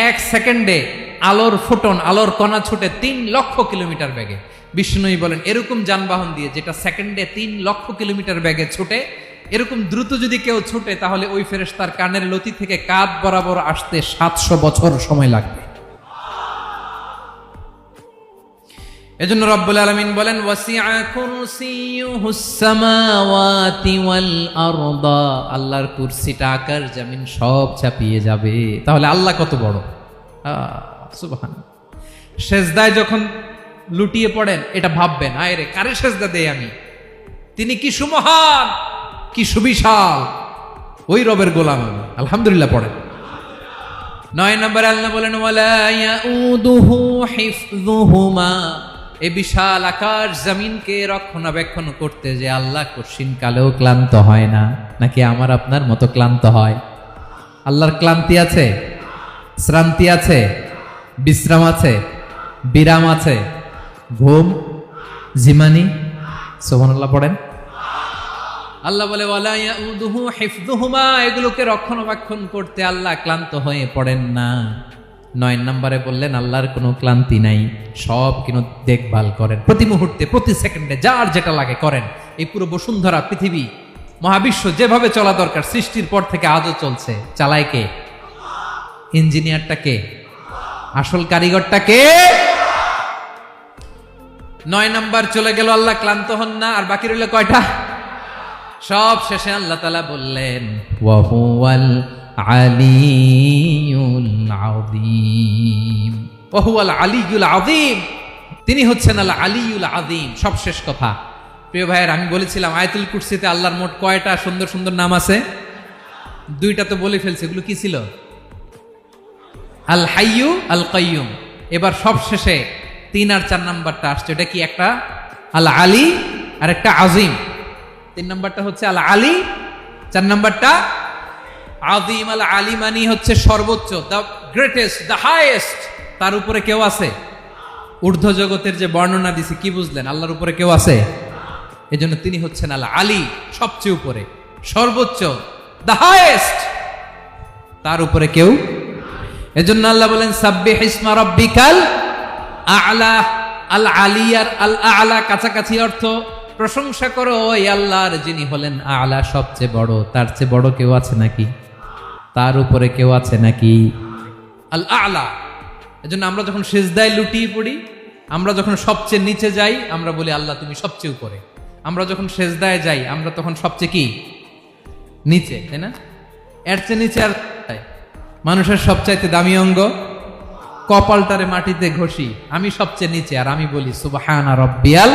Speaker 1: 1 সেকেন্ডে আলোর ফোটন, আলোর কণা ছুটে 3 লক্ষ কিলোমিটার বেগে। বিষ্ণুই বলেন, এরকম যানবাহন দিয়ে যেটা সেকেন্ডে 3 লক্ষ কিলোমিটার বেগে ছুটে, এরকম দ্রুত যদি কেউ ছুটে, তাহলে ওই ফেরেশতার কানের লতি থেকে কাঁধ বরাবর আসতে 700 বছর সময় লাগবে। এজন্য রব্বুল আলামিন বলেন, ওয়াসিআ কুরসিয়ুহুস সামাওয়াতি ওয়াল আরদা, আল্লাহর কুরসিটা আকাশ জমিন সব চাপিয়ে যাবে। তাহলে আল্লাহ কত বড়! সুবহানাল্লাহ। সেজদায় যখন লুটিয়ে পড়েন, এটা ভাববেন, আয় রে, কারে সেজদা দেই আমি? তিনি কি সুমহান, কি সুবিশাল, ওই রবের গোলাম আমি। আলহামদুলিল্লাহ পড়েন। 9 নম্বরে আল্লাহ বলেন, ওয়ালা ইয়াউদুহু হিফযুহুমা, এই বিশাল আকাশ জমিনকে রক্ষণাবেক্ষণ করতে যে আল্লাহ কঠিন কালেও ক্লান্ত হয় না। নাকি আমার আপনার মতো ক্লান্ত হয়? আল্লাহর ক্লান্তি আছে? শ্রান্তি আছে? বিশ্রাম আছে? বিরাম আছে? ঘুম, জিমানি? সুবহানাল্লাহ পড়েন। আল্লাহ বলে, ওয়ালা ইয়াউদুহু হিফযুহুমা, এগুলোকে রক্ষণাবেক্ষণ করতে আল্লাহ ক্লান্ত হয়ে পড়েন না। 9 নম্বরে বললেন, আল্লাহর কোনো ক্লান্তি নাই, সব কিন্তু দেখভাল করেন, প্রতি মুহূর্তে প্রতি সেকেন্ডে যার যেটা লাগে করেন। এই পুরো বসুন্ধরা, পৃথিবী, মহাবিশ্ব যেভাবে চলা দরকার সৃষ্টির পর থেকে আজও চলছে। চালায় কে? ইঞ্জিনিয়ারটা কে? আসল কারিগরটা কে? 9 নাম্বার চলে গেল, আল্লাহ ক্লান্ত হন না। আর বাকি রইল কয়টা? সব শেষে আল্লাহ তাআলা বললেন, ওয়া হুয়াল আলিয়ুল আযীম, ওয়া হুয়াল আলিয়ুল আযীম, তিনি হচ্ছেন আল আলিয়ুল আযীম। সব শেষ কথা। প্রিয় ভাইয়ের, আমি বলেছিলাম আয়াতুল কুরসিতে আল্লাহর মোট কয়টা সুন্দর সুন্দর নাম আছে? 2টা তো বলে ফেলছে। এগুলো কি ছিল? আল হাইয়ু, আল কাইয়ুম। এবার সব শেষে 3 আর 4 নাম্বারটা আসছে। এটা কি? একটা আল আলী আর একটা আযীম। 3 নাম্বারটা হচ্ছে আল আলী, 4 নাম্বারটা আযীম। আল আলী মানে হচ্ছে সর্বোচ্চ, দ্য গ্রেটেস্ট, দ্য হাইয়েস্ট। তার উপরে কেউ আছে? ঊর্ধ্ব জগতের যে বর্ণনা দিছি, কি বুঝলেন? আল্লাহর উপরে কেউ আছে? এজন্য তিনি হচ্ছেন আল আলী, সবচেয়ে উপরে, সর্বোচ্চ, দ্য হাইয়েস্ট। তার উপরে কেউ। এজন্য আল্লাহ বলেন, সাব্বিহ ইসমা রাব্বিকাল আ'লা। আল আলিয়ার আল আ'লা কাছাকাছি অর্থ, প্রশংসা করো ওই আল্লাহর যিনি হলেন আ'লা, সবচেয়ে বড়। তার চেয়ে বড় কেউ আছে নাকি? তার উপরে কেউ আছে নাকি? আল আ'লা। এজন্য আমরা যখন সিজদায় লুটিয়ে পড়ি, আমরা যখন সবচেয়ে নিচে যাই, আমরা বলি আল্লাহ তুমি সবচেয়ে উপরে। আমরা যখন সিজদায় যাই, আমরা তখন সবচেয়ে কি? নিচে, তাই না? এর চেয়ে নিচে আর মানুষের সবচাইতে দামি অঙ্গ কপালটারে মাটিতে ঘষি, আমি সবচেয়ে নিচে, আর আমি বলি সুবহানা রাব্বিয়াল,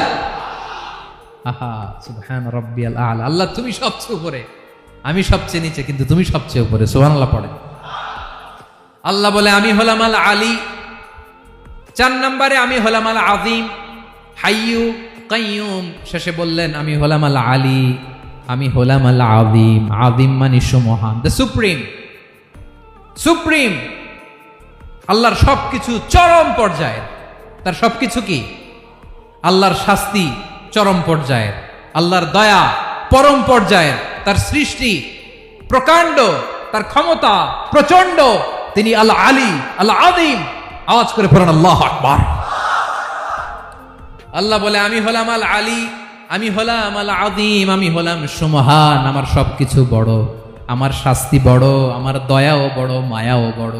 Speaker 1: আহা সুবহানা রাব্বিয়াল আ'লা। আল্লাহ তুমি সবচেয়ে উপরে, আমি সবচেয়ে নিচে, কিন্তু তুমি সবচেয়ে উপরে। সুবহানাল্লাহ পড়ে। আল্লাহ বলে, আমি হলাম আল আলী। 4 নম্বরে আমি হলাম আল আযীম, হাইয়ু কাইয়ুম। শেষে বললেন, আমি হলাম আল আলী, আমি হলাম আল আযীম। আযীম মানে সুমহান, দ্য সুপ্রিম। সুপ্রিম। আল্লাহর সবকিছু চরম পর্যায়ের। তার সবকিছু কি? আল্লাহর শাস্তি চরম পর্যায়ের, আল্লাহর দয়া পরম পর্যায়ের, তার সৃষ্টি প্রকাণ্ড, তার ক্ষমতা প্রচন্ড। তিনি আল আলী, আল আযীম। আওয়াজ করে পড়েন আল্লাহু আকবার। আল্লাহ বলে, আমি হলাম আল আলী, আমি হলাম আল আযীম, আমি হলাম সুমহান। আমার সবকিছু বড়, আমার শাস্তি বড়, আমার দয়াও বড়, মায়াও বড়।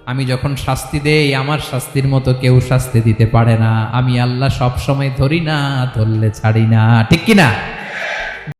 Speaker 1: আমি যখন শাস্তি দেই আমার শাস্তির মতো কেউ শাস্তি দিতে পারে না। আমি আল্লাহ সব সময় ধরি না, ধরলে ছাড়ি না। ঠিক কিনা?